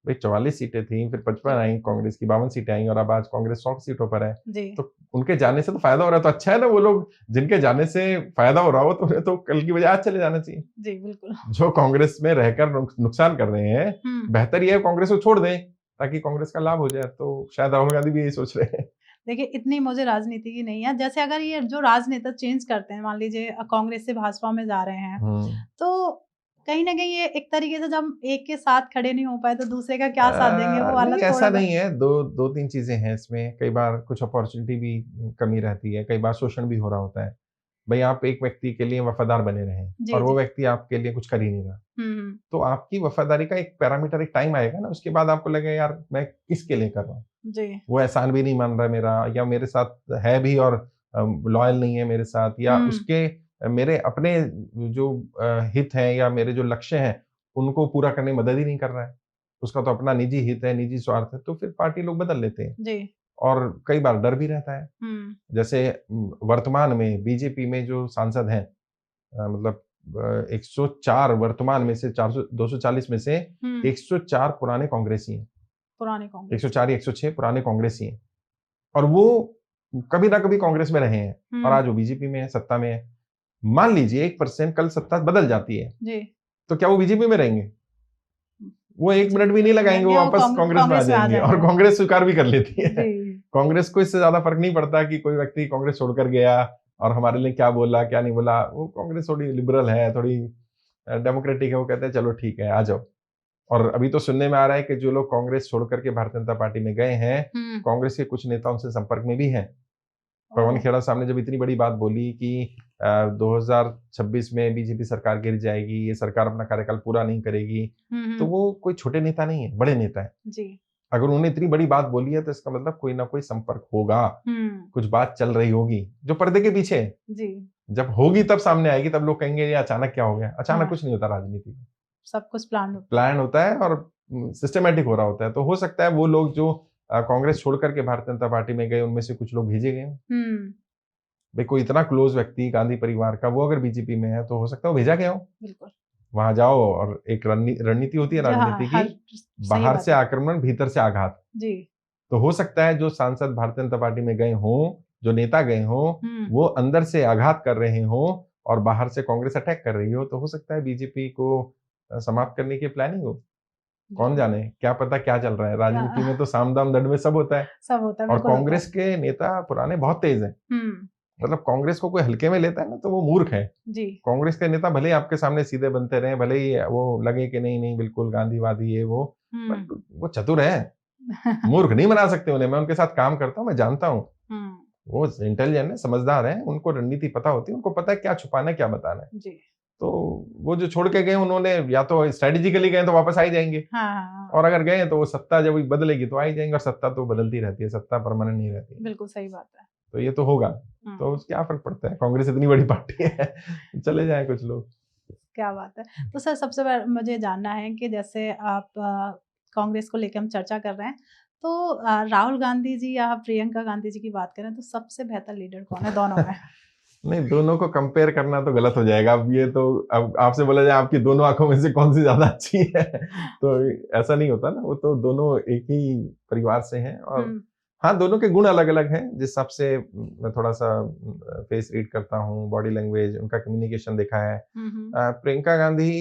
भाई, 44 सीटें थी, फिर 55 जी आई, कांग्रेस की 52 सीटें आई, और अब आज कांग्रेस 100 सीटों पर है। जी तो उनके जाने से तो फायदा हो रहा है, तो अच्छा है ना। वो लोग जिनके जाने से फायदा हो रहा हो, तो उन्हें तो कल की बजाय आज चले जाना चाहिए। जी बिल्कुल जो कांग्रेस में रहकर नुकसान कर रहे हैं, हम्म। बेहतर ये है कांग्रेस को छोड़ दें, ताकि कांग्रेस का लाभ हो जाए। तो शायद राहुल गांधी भी यही सोच रहे हैं। देखिए इतनी मुझे राजनीति की नहीं है, जैसे अगर ये जो राजनेता चेंज करते हैं, मान लीजिए कांग्रेस से भाजपा में जा रहे हैं, हम्म। तो कहीं न कहीं ये एक तरीके से जब एक के साथ खड़े नहीं हो पाए तो दूसरे का क्या साथ देंगे, वो वाला नहीं, ऐसा थोड़ा-सा। नहीं है। दो तीन चीजें हैं इसमें। कई बार कुछ अपॉर्चुनिटी भी कमी रहती है, कई बार शोषण भी हो रहा होता है। भई आप एक व्यक्ति के लिए वफ़ादार बने रहें, जी, और वो जी। व्यक्ति आपके लिए कुछ कर ही नहीं रहा। हुँ, हुँ। तो आपकी वफ़ादारी का एक पैरामीटर, एक टाइम आएगा ना, उसके बाद आपको लगेगा यार मैं किसके लिए कर रहा हूँ? जी। वो एहसान भी नहीं मान रहा है मेरा, या मेरे साथ है भी और लॉयल नहीं है मेरे साथ, या हुँ, उसके मेरे अपने जो हित हैं या मेरे जो लक्ष्य हैं, उनको पूरा करने में मदद ही नहीं कर रहा है। उसका तो अपना निजी हित है, निजी स्वार्थ है, तो फिर पार्टी लोग बदल लेते हैं। जी। और कई बार डर भी रहता है। हुँ, जैसे वर्तमान में बीजेपी में जो सांसद हैं, मतलब 104 वर्तमान में से 400 240 में से हुँ। 104 पुराने कांग्रेसी हैं। पुराने कांग्रेस से। 104 या 106 पुराने कांग्रेसी हैं, और वो कभी ना कभी कांग्रेस में रहे हैं, और हुँ, आज वो बीजेपी में है, सत्ता में है। मान लीजिए 1% कल सत्ता बदल जाती है, जी। तो क्या वो बीजेपी में रहेंगे? वो 1 जी, मिनट भी नहीं बिल्कुल लगाएँगे, वो रहेंगे, वो वापस कांग्रेस में आ कांग्रेस में आ जाएँगे, और जाएँगे। कांग्रेस स्वीकार भी कर लेती है। जी। कांग्रेस को इससे ज़्यादा फ़र्क नहीं पड़ता कि कोई व्यक्ति कांग्रेस छोड़कर गया और हमारे लिए क्या बोला, क्या नहीं बोला। वो कांग्रेस थोड़ी लिबरल है, थोड़ी डेमोक्रेटिक है, वो कहते हैं चलो ठीक है, आ जाओ। और अभी तो सुनने में आ रहा है कि जो लोग कांग्रेस छोड़ कर के भारतीय जनता पार्टी में गए हैं, हुँ। कांग्रेस के कुछ नेता उनसे संपर्क में भी हैं। पवन ओह! खेड़ा साहब ने जब इतनी बड़ी बात बोली कि 2026 में बीजेपी सरकार गिर जाएगी, ये सरकार अपना कार्यकाल पूरा नहीं करेगी, हुँ, तो हुँ। वो कोई छोटे नेता नहीं है, बड़े नेता हैं। जी। अगर उन्होंने इतनी बड़ी बात बोली है, तो इसका मतलब कोई ना कोई संपर्क होगा, हुँ। कुछ बात चल रही होगी, जो पर्दे के पीछे है। जी। जब होगी तब सामने आएगी, तब लोग कहेंगे ये अचानक क्या हो गया? अचानक हाँ, कुछ नहीं होता राजनीति में। सब कुछ प्लान्ड होता है। प्लान होता है और सिस्टमैटिक हो रहा होता है। तो हो सकता है वो लोग जो कांग्रेस छोड़ कर के भारतीय जनता पार्टी में गए, उनमें से कुछ लोग भेजे गए हों। हुँ, भई कोई इतना क्लोज़ व्यक्ति गांधी परिवार का, वो अगर बीजेपी में है, तो हो सकता है वो भेजा गया हो। बिल्कुल। वहाँ जाओ, और एक रणनीति होती है जहाँ राजनीति की, हर सही बाहर बात से है। आक्रमण, भीतर से आघात। जी। तो हो सकता है जो सांसद भारतीय जनता पार्टी में गए हों, जो नेता गए हों, हुँ। वो अंदर से आघात कर रहे हों, और बाहर से कांग्रेस अटैक कर रही हो, तो हो सकता है बीजेपी को समाप्त करने की प्लानिंग हो। कौन बिल्कुल। जाने? क्या पता क्या चल रहा है? क्या राजनीति में तो साम-दाम, दंड में सब होता है। सब होता है, और बिल्कुल होता है। कांग्रेस के नेता पुराने बहुत तेज़ हैं। हुँ। मतलब कांग्रेस को कोई हल्के में लेता है ना, तो वो मूर्ख है। जी। कांग्रेस के नेता भले ही आपके सामने सीधे बनते रहें, भले ही वो लगे कि नहीं, नहीं बिल्कुल गांधीवादी ये वो, हुँ। बट वो चतुर हैं। मूर्ख नहीं बना सकते उन्हें, मैं उनके साथ काम करता हूँ, मैं जानता हूँ। हुँ। वो इंटेलिजेंट है, समझदार हैं, उनको रणनीति पता होती है, उनको पता है क्या छुपाना है, क्या बताना है। जी। तो वो जो छोड़ के गए, उन्होंने या तो स्ट्रैटेजिकली गए तो वापस आ ही जाएँगे, हाँ, हाँ, हाँ। और अगर गए तो वो सत्ता जब बदलेगी तो आ ही जाएँगे, और सत्ता तो बदलती रहती है, सत्ता परमानेंट नहीं रहती है। बिल्कुल सही बात है। तो ये तो होगा। तो हुँ। क्या फ़र्क पड़ता है? कांग्रेस इतनी बड़ी पार्टी है, चले जाएँ कुछ लोग। क्या बात है। तो सर सबसे मुझे जानना है कि जैसे आप कांग्रेस को लेके हम चर्चा कर रहे हैं, तो राहुल गांधी जी या प्रियंका गांधी जी की बात करें तो सबसे बेहतर लीडर कौन है दोनों में? नहीं, दोनों को कंपेयर करना तो गलत हो जाएगा। अब ये तो, अब आपसे बोला जाए आपकी दोनों आँखों में से कौन-सी ज़्यादा अच्छी है, तो ऐसा नहीं होता ना, वो तो दोनों एक ही परिवार से हैं, और हुँ। हाँ, दोनों के गुण अलग-अलग हैं। जिस हिसाब से मैं थोड़ा-सा फेस रीड करता हूँ, बॉडी लैंग्वेज, उनका कम्युनिकेशन देखा है। हुँ, हुँ। प्रियंका गांधी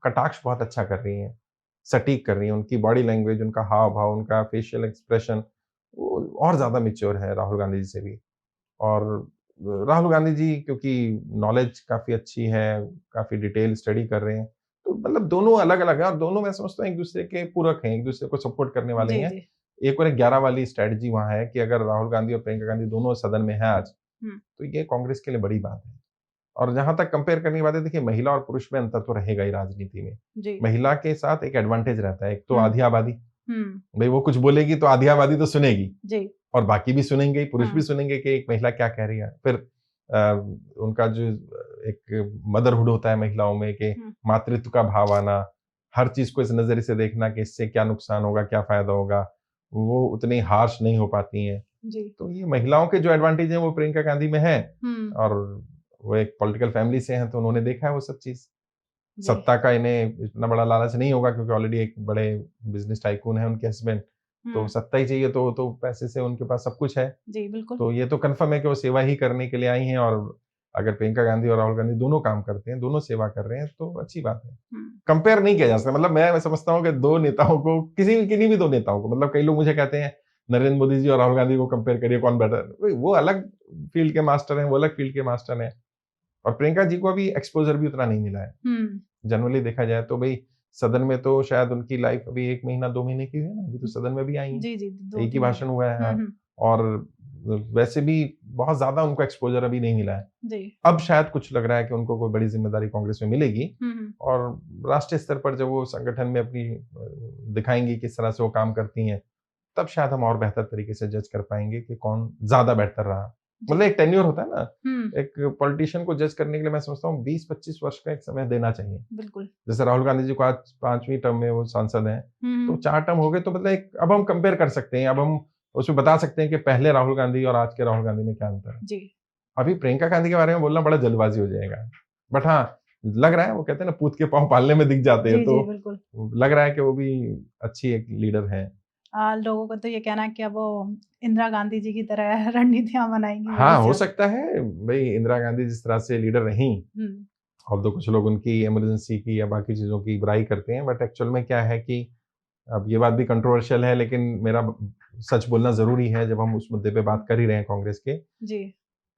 कटाक्ष बहुत अच्छा कर रही हैं। सटीक कर रही हैं, उनकी बॉडी लैंग्वेज, उनका हाव भाव, उनका फेशियल एक्सप्रेशन वो और ज्यादा मेच्योर है राहुल गांधी जी से भी। और राहुल गांधी जी क्योंकि नॉलेज काफी अच्छी है, काफी डिटेल स्टडी कर रहे हैं, तो मतलब दोनों अलग अलग हैं और दोनों मैं समझता हूँ एक दूसरे के पूरक हैं, एक दूसरे को सपोर्ट करने वाले जी हैं। जी। एक और 11 वाली स्ट्रेटजी वहां है कि अगर राहुल गांधी और प्रियंका गांधी दोनों सदन में है आज, हम्म, तो ये कांग्रेस के लिए बड़ी बात है। और जहां तक कंपेयर करने की बात है, देखिए महिला और पुरुष में अंतर तो रहेगा ही राजनीति में। जी। महिला के साथ एक एडवांटेज रहता है, एक तो हम्म आधी आबादी, हम्म। भाई वो कुछ बोलेगी तो आधी आबादी तो सुनेगी जी। और बाकी भी सुनेंगे, पुरुष भी हम्म सुनेंगे कि एक महिला क्या कह रही है। फिर उनका जो एक मदरहुड होता है महिलाओं में कि हम्म। मातृत्व का भाव आना, हर चीज को इस नजरिए से देखना कि इससे क्या नुकसान होगा, क्या फायदा होगा, वो उतनी हार्श नहीं हो पाती हैं। जी। तो ये महिलाओं के जो एडवांटेज हैं वो प्रियंका गांधी में है। हम्म। और वो एक पॉलिटिकल फैमिली से हैं तो उन्होंने देखा है वो सब चीज। जी। सत्ता का इन्हें इतना बड़ा लालच नहीं होगा क्योंकि ऑलरेडी एक बड़े बिजनेस टाइकून है उनके हस्बैंड, तो हम्म। सत्ता ही चाहिए तो पैसे से उनके पास सब कुछ है। जी बिल्कुल। तो ये तो कंफर्म है कि वो सेवा ही करने के लिए आई हैं। और अगर प्रियंका गांधी और राहुल गांधी दोनों काम करते हैं, दोनों सेवा कर रहे हैं, तो अच्छी बात है। हम्म। कंपेयर नहीं किया जा सकता। मतलब मैं समझता हूँ कि दो नेताओं को, किन्हीं भी दो नेताओं को, मतलब कई लोग मुझे कहते हैं नरेंद्र मोदी जी और राहुल गांधी को कंपेयर करिए कौन बेटर, वो अलग फील्ड के मास्टर हैं, वो अलग फील्ड के मास्टर हैं। और प्रियंका जी को अभी एक्सपोजर भी उतना नहीं मिला है। हम्म। जनरली देखा जाए तो भाई सदन में तो शायद उनकी लाइफ अभी 1 महीना 2 महीने की हुई है ना, अभी तो सदन में भी आई है, जी जी, दो एक ही तीन भाषण महीने। हुआ है। हाँ। हम्म। और वैसे भी बहुत ज्यादा उनको एक्सपोजर अभी नहीं मिला है। जी। अब शायद कुछ लग रहा है कि उनको कोई बड़ी जिम्मेदारी कांग्रेस में मिलेगी हम्म। और राष्ट्रीय स्तर पर जब वो संगठन में अपनी दिखाएंगी किस तरह से वो काम करती हैं, तब शायद हम और बेहतर तरीके से जज कर पाएंगे कि कौन ज्यादा बेहतर रहा। मतलब जी। एक टेन्योर होता है ना, हम्म। एक पॉलिटिशियन को जज करने के लिए मैं समझता हूँ 20-25 वर्ष का एक समय देना चाहिए। बिल्कुल। जैसे राहुल गांधी जी को आज 5वीं टर्म में वो सांसद हैं, तो हम्म। 4 टर्म हो गए, तो मतलब एक अब हम कंपेयर कर सकते हैं, अब हम उसमें बता सकते हैं कि पहले राहुल गांधी और आज के राहुल गांधी में क्या अंतर है। जी। अभी प्रियंका गांधी के बारे में बोलना बड़ा जल्दबाजी हो जाएगा, बट हाँ, लग रहा है, वो कहते हैं ना पूत के पांव पालने में दिख जाते हैं, जी जी तो बिल्कुल। लग रहा है कि वो भी अच्छी एक लीडर है। लोगों को तो ये कहना है कि अब वो इंदिरा गांधी जी की तरह रणनीतियां बनाएंगी हाँ, हो भविष्य। सकता है भाई इंदिरा गांधी जिस तरह से लीडर रहीं, हम्म। और तो कुछ लोग उनकी इमरजेंसी की या बाकी चीजों की बुराई करते हैं, बट एक्चुअल में क्या है कि अब ये बात भी कंट्रोवर्शियल है, लेकिन मेरा सच बोलना जरूरी है जब हम उस मुद्दे पे बात कर ही रहे हैं कांग्रेस के। जी।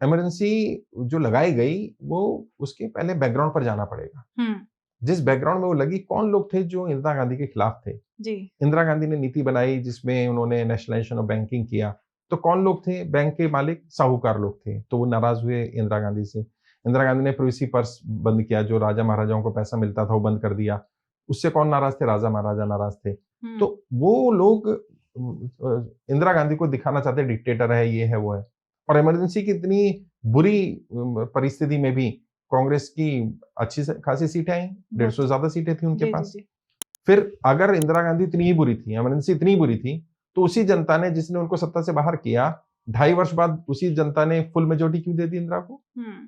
इमरजेंसी जो लगाई गई, वो उसके पहले बैकग्राउंड पर जाना पड़ेगा। हम्म। जिस बैकग्राउंड में वो लगी, कौन लोग थे जो इंदिरा गांधी के खिलाफ थे। जी। इंदिरा गांधी ने नीति बनाई जिसमें उन्होंने नेशनलाइजेशन ऑफ बैंकिंग किया, तो कौन लोग थे? बैंक के मालिक साहूकार लोग थे, तो वो नाराज हुए इंदिरा गांधी से। इंदिरा गांधी ने प्रिवेसी पर्स बंद किया, जो राजा महाराजाओं को पैसा मिलता था वो बंद कर दिया। उससे कौन नाराज थे? राजा महाराजा नाराज थे। हम्म। तो वो लोग इंदिरा गांधी को दिखाना चाहते डिक्टेटर है, ये है, वो है। और इमरजेंसी की इतनी बुरी परिस्थिति में भी कांग्रेस की अच्छी खासी सीटें आई, 150 से ज्यादा सीटें थी उनके जी जी पास। जी। फिर अगर इंदिरा गांधी इतनी ही बुरी थी, इमरजेंसी इतनी बुरी थी, तो उसी जनता ने जिसने उनको सत्ता से बाहर किया, 2.5 वर्ष बाद उसी जनता ने फुल मेजोरिटी क्यों दे दी इंदिरा को? हम्म।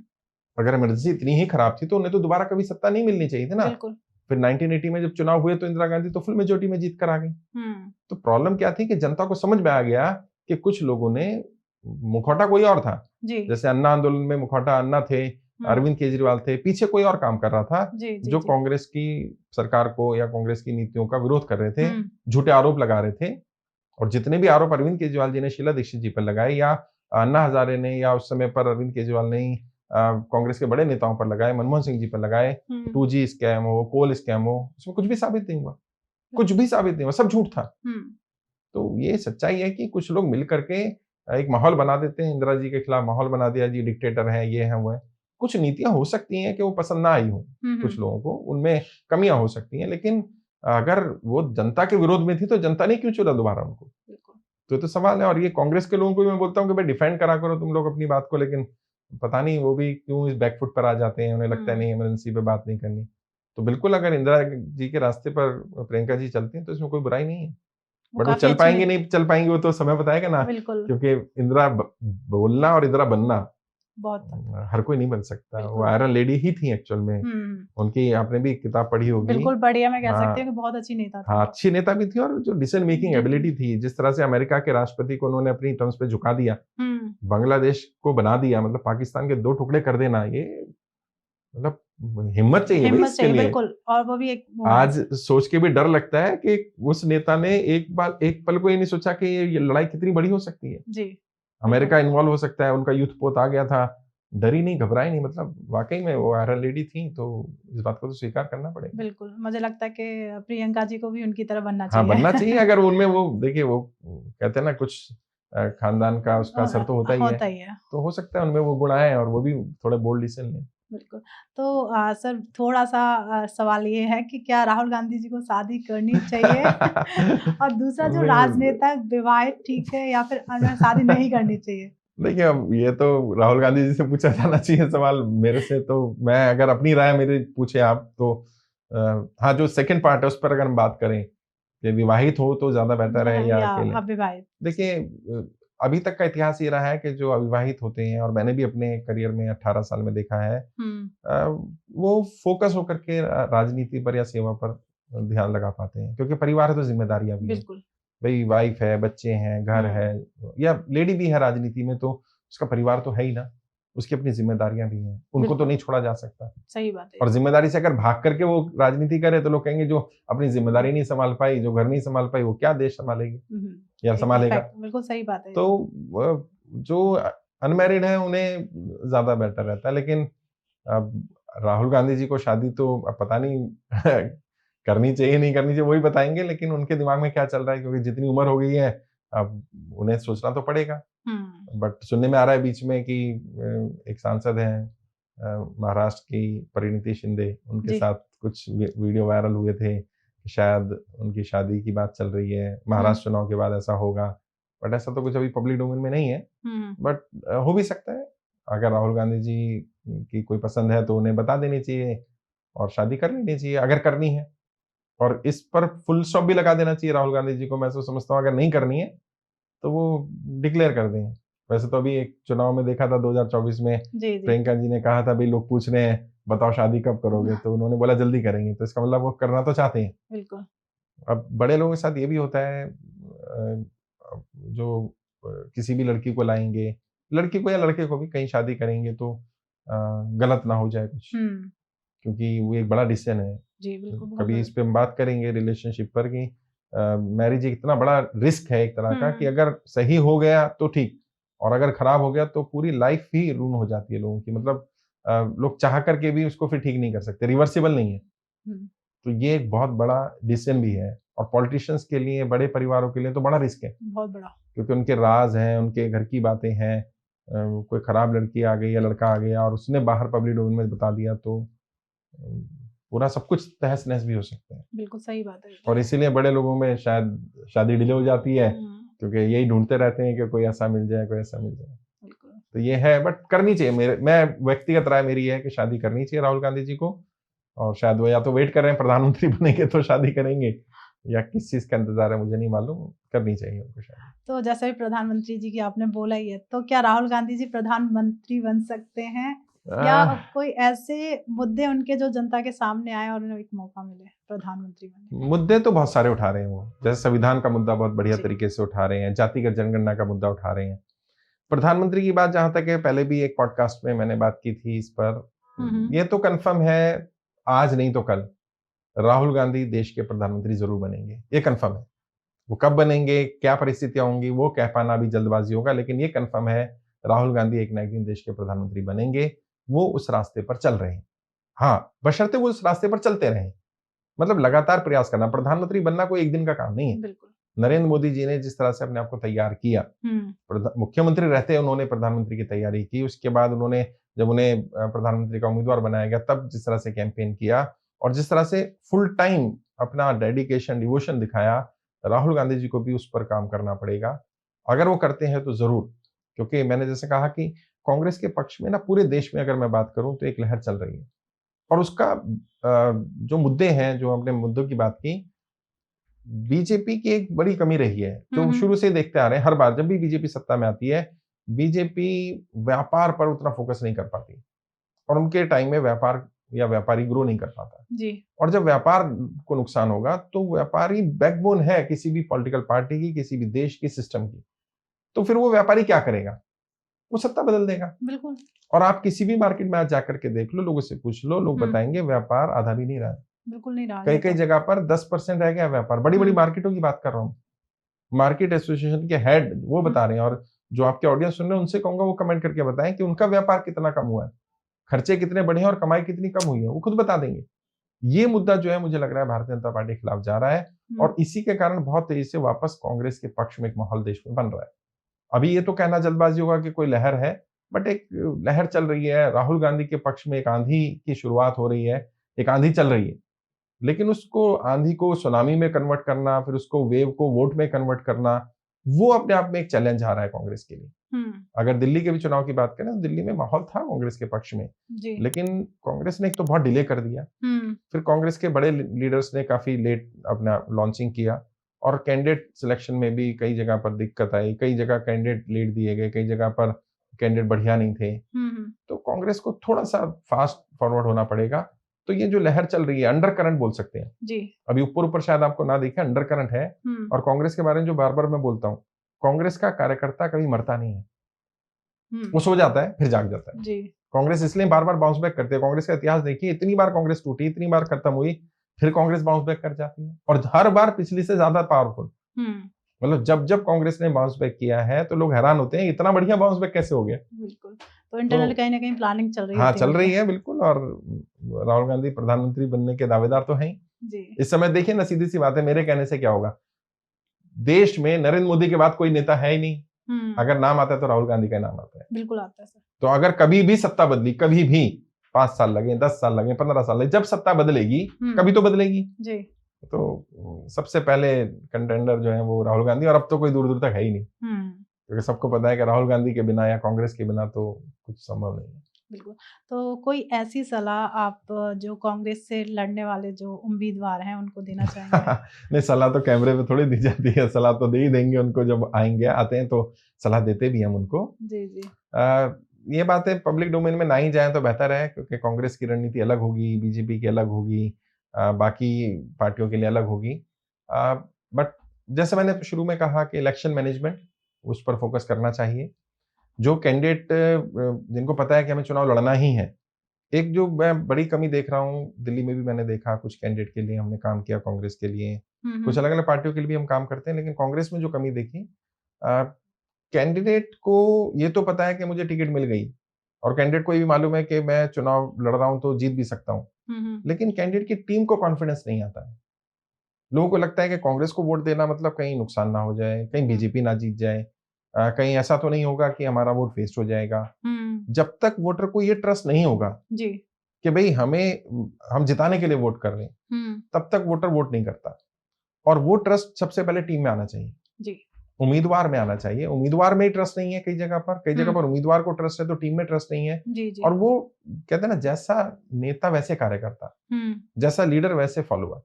अगर इमरजेंसी इतनी ही खराब थी तो उन्हें तो दोबारा कभी सत्ता नहीं मिलनी चाहिए थी ना। बिल्कुल। फिर 1980 में जब चुनाव हुए तो इंदिरा गांधी तो फुल मेजोरिटी में जीत कर आ गई। हम्म। तो प्रॉब्लम क्या थी कि जनता को समझ में आ गया कि कुछ लोगों ने, मुखौटा कोई और था, जी। जैसे अन्ना आंदोलन में मुखौटा अन्ना थे, अरविंद केजरीवाल थे, पीछे कोई और काम कर रहा था, जी जी जो जी। कांग्रेस की सरकार को या कांग्रेस की नीतियों का विरोध कर रहे थे, हम्म। झूठे आरोप लगा रहे थे। और जितने भी आरोप अरविंद केजरीवाल जी ने शीला दीक्षित जी पर लगाए, या अन्ना हजारे ने, या उस समय पर अरविंद केजरीवाल ने ही कांग्रेस के बड़े नेताओं पर लगाए, मनमोहन सिंह जी पर लगाए, 2G स्कैम हो, कोल स्कैम हो, उसमें कुछ भी साबित नहीं हुआ, कुछ भी साबित नहीं हुआ, सब झूठ था। हम्म। तो ये सच्चाई है कि कुछ लोग मिल करके एक माहौल बना देते हैं, इंदिरा जी के खिलाफ माहौल बना दिया, जी डिक्टेटर हैं, ये है, वो है। कुछ नीतियां हो सकती हैं कि वो पसंद ना आई हो कुछ लोगों को, उनमें कमियां हो सकती हैं, लेकिन अगर वो जनता के विरोध में थी तो जनता ने क्यों चुना दोबारा उनको? बिल्कुल। तो ये तो सवाल है। और ये कांग्रेस के लोगों को भी मैं बोलता हूँ कि भाई डिफेंड करा करो तुम लोग अपनी बात को, लेकिन पता नहीं वो भी क्यों इस बैकफुट पर आ जाते हैं, उन्हें लगता है नहीं इमरजेंसी पे बात नहीं करनी। तो बिल्कुल अगर इंदिरा जी के रास्ते पर प्रियंका जी चलती हैं तो इसमें कोई बुराई नहीं है, वो बट वो काफी चल अच्छी पाएंगे नहीं चल पाएंगे वो तो समय बताएगा ना। बिल्कुल। क्योंकि इंदिरा बोलना और इंदिरा बनना बहुत हर कोई नहीं बन सकता। वो बिल्कुल। आयरन लेडी ही थी एक्चुअल में। हम्म। उनकी आपने भी किताब पढ़ी होगी। बिल्कुल बढ़िया, मैं कह सकती हाँ, हूँ कि बहुत अच्छी नेता थी। हाँ, अच्छी नेता भी थी और जो डिसीजन मेकिंग जी। एबिलिटी थी, जिस तरह से अमेरिका के राष्ट्रपति को उन्होंने अपनी टर्म्स पे झुका दिया, हम्म। बांग्लादेश को बना दिया, मतलब पाकिस्तान के 2 टुकड़े कर देना, ये मतलब हिम्मत चाहिए भाई हिम्मत इसके चाहिए लिए। बिल्कुल, और वो भी एक आज वुमन। सोच के भी डर लगता है कि उस नेता ने एक पल को ये नहीं सोचा कि ये लड़ाई कितनी बड़ी हो सकती है। जी, बिल्कुल। अमेरिका इन्वॉल्व हो सकता है, उनका यूथ पोत आ गया था, डरी नहीं, घबराई नहीं, मतलब वाक़ई में वो आयरन लेडी थी, तो इस बात को तो स्वीकार करना पड़ेगा। बिल्कुल, मुझे लगता है कि प्रियंका जी को भी उनकी तरह बनना हाँ, चाहिए। बनना चाहिए अगर उनमें वो देखिए वो कहते हैं ना कुछ खानदान का उसका असर तो होता ही है। होता ही है। तो हो सकता है उनमें वो गुण आएँ और वो भी थोड़े बोल्ड डिसीजन लें। बिल्कुल। तो सर थोड़ा-सा सवाल ये है कि क्या राहुल गांधी जी को शादी करनी चाहिए? और दूसरा जो नहीं, राजनेता विवाहित ठीक है या फिर शादी नहीं करनी चाहिए? देखिए अब ये तो राहुल गांधी जी से पूछा जाना चाहिए सवाल, मेरे से तो मैं अगर अपनी राय मेरी पूछे आप तो हाँ, जो सेकंड पार्ट है उस पर अगर हम बात करें कि विवाहित हो तो ज़्यादा बेहतर है या या अकेले? अविवाहित? देखिए अभी तक का इतिहास ये रहा है कि जो अविवाहित होते हैं और मैंने भी अपने करियर में 18 साल में देखा है हुँ, अ, वो फ़ोकस होकर के राजनीति पर या सेवा पर ध्यान लगा पाते हैं क्योंकि परिवार है तो ज़िम्मेदारियाँ भी हैं। बिल्कुल। भई वाइफ़ है, बच्चे हैं, घर हुँ, है या लेडी भी है राजनीति में तो उसका परिवार तो है ही ना, उसकी अपनी ज़िम्मेदारियाँ भी हैं, उनको तो बिल्कुल, नहीं छोड़ा जा सकता। सही बात है। और ज़िम्मेदारी से अगर भाग करके वो राजनीति करे तो लोग कहेंगे जो अपनी ज़िम्मेदारी नहीं सँभाल पाई, जो घर नहीं सँभाल पाई, वो क्या देश सँभालेगी हुँ, या एक सँभालेगा? फैक्ट बिल्कुल सही बात है ये तो तो। जो अनमैरिड हैं उन्हें ज़्यादा बेटर रहता है लेकिन अब राहुल गांधी जी को शादी तो अब पता नहीं करनी चाहिए, नहीं करनी चाहिए, वही बताएँगे लेकिन उनके दिमाग में क्या चल रहा है क्योंकि जितनी उम्र हो गई है, अब उन्हें सोचना तो पड़ेगा। हुँ, बट सुनने में आ रहा है बीच में कि एक सांसद हैं महाराष्ट्र की परिणीति शिंदे, उनके जी। साथ कुछ वीडियो वायरल हुए थे, शायद उनकी शादी की बात चल रही है, हुँ, महाराष्ट्र चुनाव के बाद ऐसा होगा। बट ऐसा तो कुछ अभी पब्लिक डोमेन में नहीं है, हुँ, बट हो भी सकता है। अगर राहुल गांधी जी की कोई पसंद है तो उन्हें बता देनी चाहिए और शादी कर लेनी चाहिए अगर करनी है। और इस पर फुल स्टॉप भी लगा देना चाहिए राहुल गांधी जी को, मैं तो समझता हूँ अगर नहीं करनी है, तो वो डिक्लेयर कर दें। वैसे तो अभी एक चुनाव में देखा था 2024 में जी, जी। प्रियंका जी ने कहा था भई लोग पूछ रहे हैं, बताओ शादी कब करोगे? तो उन्होंने बोला जल्दी करेंगे, तो इसका मतलब वो करना तो चाहते हैं। बिल्कुल। अब बड़े लोगों के साथ ये भी होता है जो किसी भी लड़की को लाएँगे, लड़की को या लड़के को भी कहीं शादी करेंगे तो गलत ना हो जाए कुछ, हुँ, क्योंकि वो एक बड़ा डिसीज़न है। जी, बिल्कुल बहुत कभी बड़ा। इस पे हम बात करेंगे रिलेशनशिप पर कि मैरिज एक इतना बड़ा रिस्क है एक तरह का कि हुँ, अगर सही हो गया तो ठीक और अगर खराब हो गया तो पूरी लाइफ ही रूइन हो जाती है लोगों की मतलब लोग चाह करके भी उसको फिर ठीक नहीं कर सकते, रिवर्सिबल नहीं है। हुँ, तो ये एक बहुत बड़ा डिसीज़न भी है और पॉलिटिशियंस के लिए, बड़े परिवारों के लिए तो बड़ा रिस्क है, बहुत बड़ा। क्योंकि उनके राज़ हैं, उनके घर की बातें हैं। कोई खराब लड़की आ गई या लड़का आ गया और उसने बाहर पब्लिक डोमेन में बता दिया तो पूरा सब कुछ तहस-नहस भी हो सकता है। बिल्कुल सही बात है ये तो। और इसीलिए बड़े लोगों में शायद शादी डिले हो जाती है, हुँ, क्योंकि यही ढूँढते रहते हैं कि कोई ऐसा मिल जाए, कोई ऐसा मिल जाए। बिल्कुल। तो ये है बट करनी चाहिए मैं व्यक्तिगत राय मेरी है कि शादी करनी चाहिए राहुल गांधी जी को और शायद वो या तो वेट कर रहे हैं प्रधानमंत्री बनेंगे तो शादी करेंगे या किस चीज़ का इंतज़ार है मुझे नहीं मालूम, करनी चाहिए उनको शादी। तो जैसे भी प्रधानमंत्री जी की आपने बोला ही है, तो क्या राहुल गांधी जी प्रधानमंत्री बन सकते हैं? या आह, कोई ऐसे मुद्दे उनके जो जनता के सामने आए और उन्हें एक मौका मिले प्रधानमंत्री बनने का? मुद्दे तो बहुत सारे उठा रहे हैं वो, जैसे संविधान का मुद्दा बहुत बढ़िया जी। तरीके से उठा रहे हैं, जातिगत जनगणना का मुद्दा उठा रहे हैं। प्रधानमंत्री की बात जहाँ तक है, पहले भी एक पॉडकास्ट में मैंने बात की थी इस पर। हुँ, हुँ। ये तो कन्फर्म है, आज नहीं तो कल, राहुल गांधी देश के प्रधानमंत्री ज़रूर बनेंगे, ये कन्फर्म है। वो कब बनेंगे, क्या परिस्थितियाँ होंगी, वो कह पाना अभी जल्दबाज़ी होगा, लेकिन ये कन्फर्म है, राहुल गांधी एक ना एक दिन देश के प्रधानमंत्री बनेंगे। वो उस रास्ते पर चल रहे हैं। हाँ, बशर्ते वो उस रास्ते पर चलते रहें। मतलब लगातार प्रयास करना, प्रधानमंत्री बनना कोई एक दिन का काम नहीं है। बिल्कुल। नरेंद्र मोदी जी ने जिस तरह से अपने आप को तैयार किया, हुँ, मुख्यमंत्री रहते उन्होंने प्रधानमंत्री की तैयारी की, उसके बाद उन्होंने जब उन्हें प्रधानमंत्री का उम्मीदवार बनाया गया तब जिस तरह से कैंपेन किया और जिस तरह से फुल टाइम अपना डेडिकेशन, डिवोशन दिखाया, राहुल गांधी जी को भी उस पर काम करना पड़ेगा। अगर वो करते हैं तो ज़रूर, क्योंकि मैंने जैसे कहा कि कांग्रेस के पक्ष में ना पूरे देश में अगर मैं बात करूँ तो एक लहर चल रही है और उसका जो मुद्दे हैं, जो हमने मुद्दों की बात की, बीजेपी की एक बड़ी कमी रही है, हुँ, जो हुँ। शुरू से देखते आ रहे हैं, हर बार जब भी बीजेपी सत्ता में आती है, बीजेपी व्यापार पर उतना फोकस नहीं कर पाती और उनके टाइम में व्यापार या व्यापारी ग्रो नहीं कर पाता। जी। और जब व्यापार को नुकसान होगा, तो व्यापारी बैकबोन है किसी भी पॉलिटिकल पार्टी की, किसी भी देश की, सिस्टम की। तो फिर वो व्यापारी क्या करेगा? वो सत्ता बदल देगा। बिल्कुल। और आप किसी भी मार्केट में आज जाकर के देख लो, लोगों से पूछ लो, लोग बताएंगे व्यापार आधा भी नहीं रहा है। बिल्कुल नहीं रहा। कई कई जगह पर 10% रह गया व्यापार। बड़ी बड़ी मार्केटों की बात कर रहा हूँ, मार्केट एसोसिएशन के हेड वो बता रहे हैं। और जो आपके ऑडियंस सुन रहे हैं उनसे कहूंगा वो कमेंट करके बताएं कि उनका व्यापार कितना कम हुआ है, खर्चे कितने बढ़े हैं और कमाई कितनी कम हुई है, वो खुद बता देंगे। ये मुद्दा जो है मुझे लग रहा है भारतीय जनता पार्टी के खिलाफ जा रहा है, और इसी के कारण बहुत तेजी से वापस कांग्रेस के पक्ष में एक माहौल देश में बन रहा है। अभी ये तो कहना जल्दबाजी होगा कि कोई लहर है, बट एक लहर चल रही है। राहुल गांधी के पक्ष में एक आंधी की शुरुआत हो रही है, एक आंधी चल रही है। लेकिन उसको आंधी को सुनामी में कन्वर्ट करना, फिर उसको वेव को वोट में कन्वर्ट करना, वो अपने आप में एक चैलेंज आ रहा है कांग्रेस के लिए। अगर दिल्ली के भी चुनाव की बात करें तो दिल्ली में माहौल था कांग्रेस के पक्ष में, लेकिन कांग्रेस ने एक तो बहुत डिले कर दिया। फिर कांग्रेस के बड़े लीडर्स ने काफी लेट अपना लॉन्चिंग किया, और कैंडिडेट सिलेक्शन में भी कई जगह पर दिक्कत आई, कई जगह कैंडिडेट लेट दिए गए, कई जगह पर कैंडिडेट बढ़िया नहीं थे। तो कांग्रेस को थोड़ा सा फास्ट फॉरवर्ड होना पड़ेगा। तो ये जो लहर चल रही है, अंडर करंट बोल सकते हैं जी। अभी ऊपर ऊपर शायद आपको ना दिखे, अंडर करंट है। और कांग्रेस के बारे में जो बार बार मैं बोलता हूँ, कांग्रेस का कार्यकर्ता कभी मरता नहीं है, वो सो जाता है फिर जाग जाता है जी। कांग्रेस इसलिए बार बार बाउंस बैक करती है। कांग्रेस का इतिहास देखिए, इतनी बार कांग्रेस टूटी, इतनी बार खत्म हुई, फिर कांग्रेस बाउंस बैक कर जाती है, और हर बार पिछली से ज्यादा पावरफुल। मतलब जब जब कांग्रेस ने बाउंस बैक किया है तो लोग हैरान होते हैं, इतना बढ़िया बाउंस बैक कैसे हो गया। बिल्कुल। तो इंटरनल कहीं ना कहीं प्लानिंग चल रही है। हाँ, चल रही है बिल्कुल। और राहुल गांधी प्रधानमंत्री बनने के दावेदार तो हैं जी। इस समय देखिए ना, सीधी सी बात है, मेरे कहने से क्या होगा, देश में नरेंद्र मोदी के बाद कोई नेता है ही नहीं। अगर नाम आता है तो राहुल गांधी का नाम आता है। बिल्कुल आता है सर। तो अगर कभी भी सत्ता बदली, कभी भी 5 साल लगे, 10 साल लगे, 15 साल लगे, जब सत्ता बदलेगी कभी तो बदलेगी जी। तो सबसे पहले कंटेंडर जो है वो राहुल गांधी, और अब तो कोई दूर दूर तक है ही नहीं, क्योंकि सबको पता है कि राहुल गांधी के बिना या कांग्रेस के बिना तो कुछ संभव नहीं है। बिल्कुल। तो कोई ऐसी सलाह आप जो कांग्रेस से लड़ने वाले जो उम्मीदवार हैं उनको देना चाहेंगे? नहीं, सलाह तो कैमरे पे थोड़ी दी जाती है, सलाह तो दे ही देंगे उनको, जब आते हैं तो सलाह देते भी हम उनको जी जी। ये बातें पब्लिक डोमेन में ना ही जाए तो बेहतर है, क्योंकि कांग्रेस की रणनीति अलग होगी, बीजेपी की अलग होगी, बाकी पार्टियों के लिए अलग होगी। बट जैसे मैंने शुरू में कहा कि इलेक्शन मैनेजमेंट, उस पर फोकस करना चाहिए। जो कैंडिडेट जिनको पता है कि हमें चुनाव लड़ना ही है, एक जो मैं बड़ी कमी देख रहा हूँ, दिल्ली में भी मैंने देखा, कुछ कैंडिडेट के लिए हमने काम किया, कांग्रेस के लिए, कुछ अलग अलग पार्टियों के लिए भी हम काम करते हैं, लेकिन कांग्रेस में जो कमी देखी, कैंडिडेट को ये तो पता है कि मुझे टिकट मिल गई, और कैंडिडेट को ये भी मालूम है कि मैं चुनाव लड़ रहा हूँ तो जीत भी सकता हूँ, लेकिन कैंडिडेट की टीम को कॉन्फिडेंस नहीं आता है। लोगों को लगता है कि कांग्रेस को वोट देना मतलब कहीं नुकसान ना हो जाए, कहीं बीजेपी ना जीत जाए, कहीं ऐसा तो नहीं होगा कि हमारा वोट वेस्ट हो जाएगा। जब तक वोटर को ये ट्रस्ट नहीं होगा जी कि भाई हम जिताने के लिए वोट कर रहे हैं, तब तक वोटर वोट नहीं करता। और वो ट्रस्ट सबसे पहले टीम में आना चाहिए जी, उम्मीदवार में आना चाहिए। उम्मीदवार में ही ट्रस्ट नहीं है कई जगह पर उम्मीदवार को ट्रस्ट है तो टीम में ट्रस्ट नहीं है जी जी। और वो कहते हैं ना, जैसा नेता वैसे कार्यकर्ता, जैसा लीडर वैसे फॉलोअर।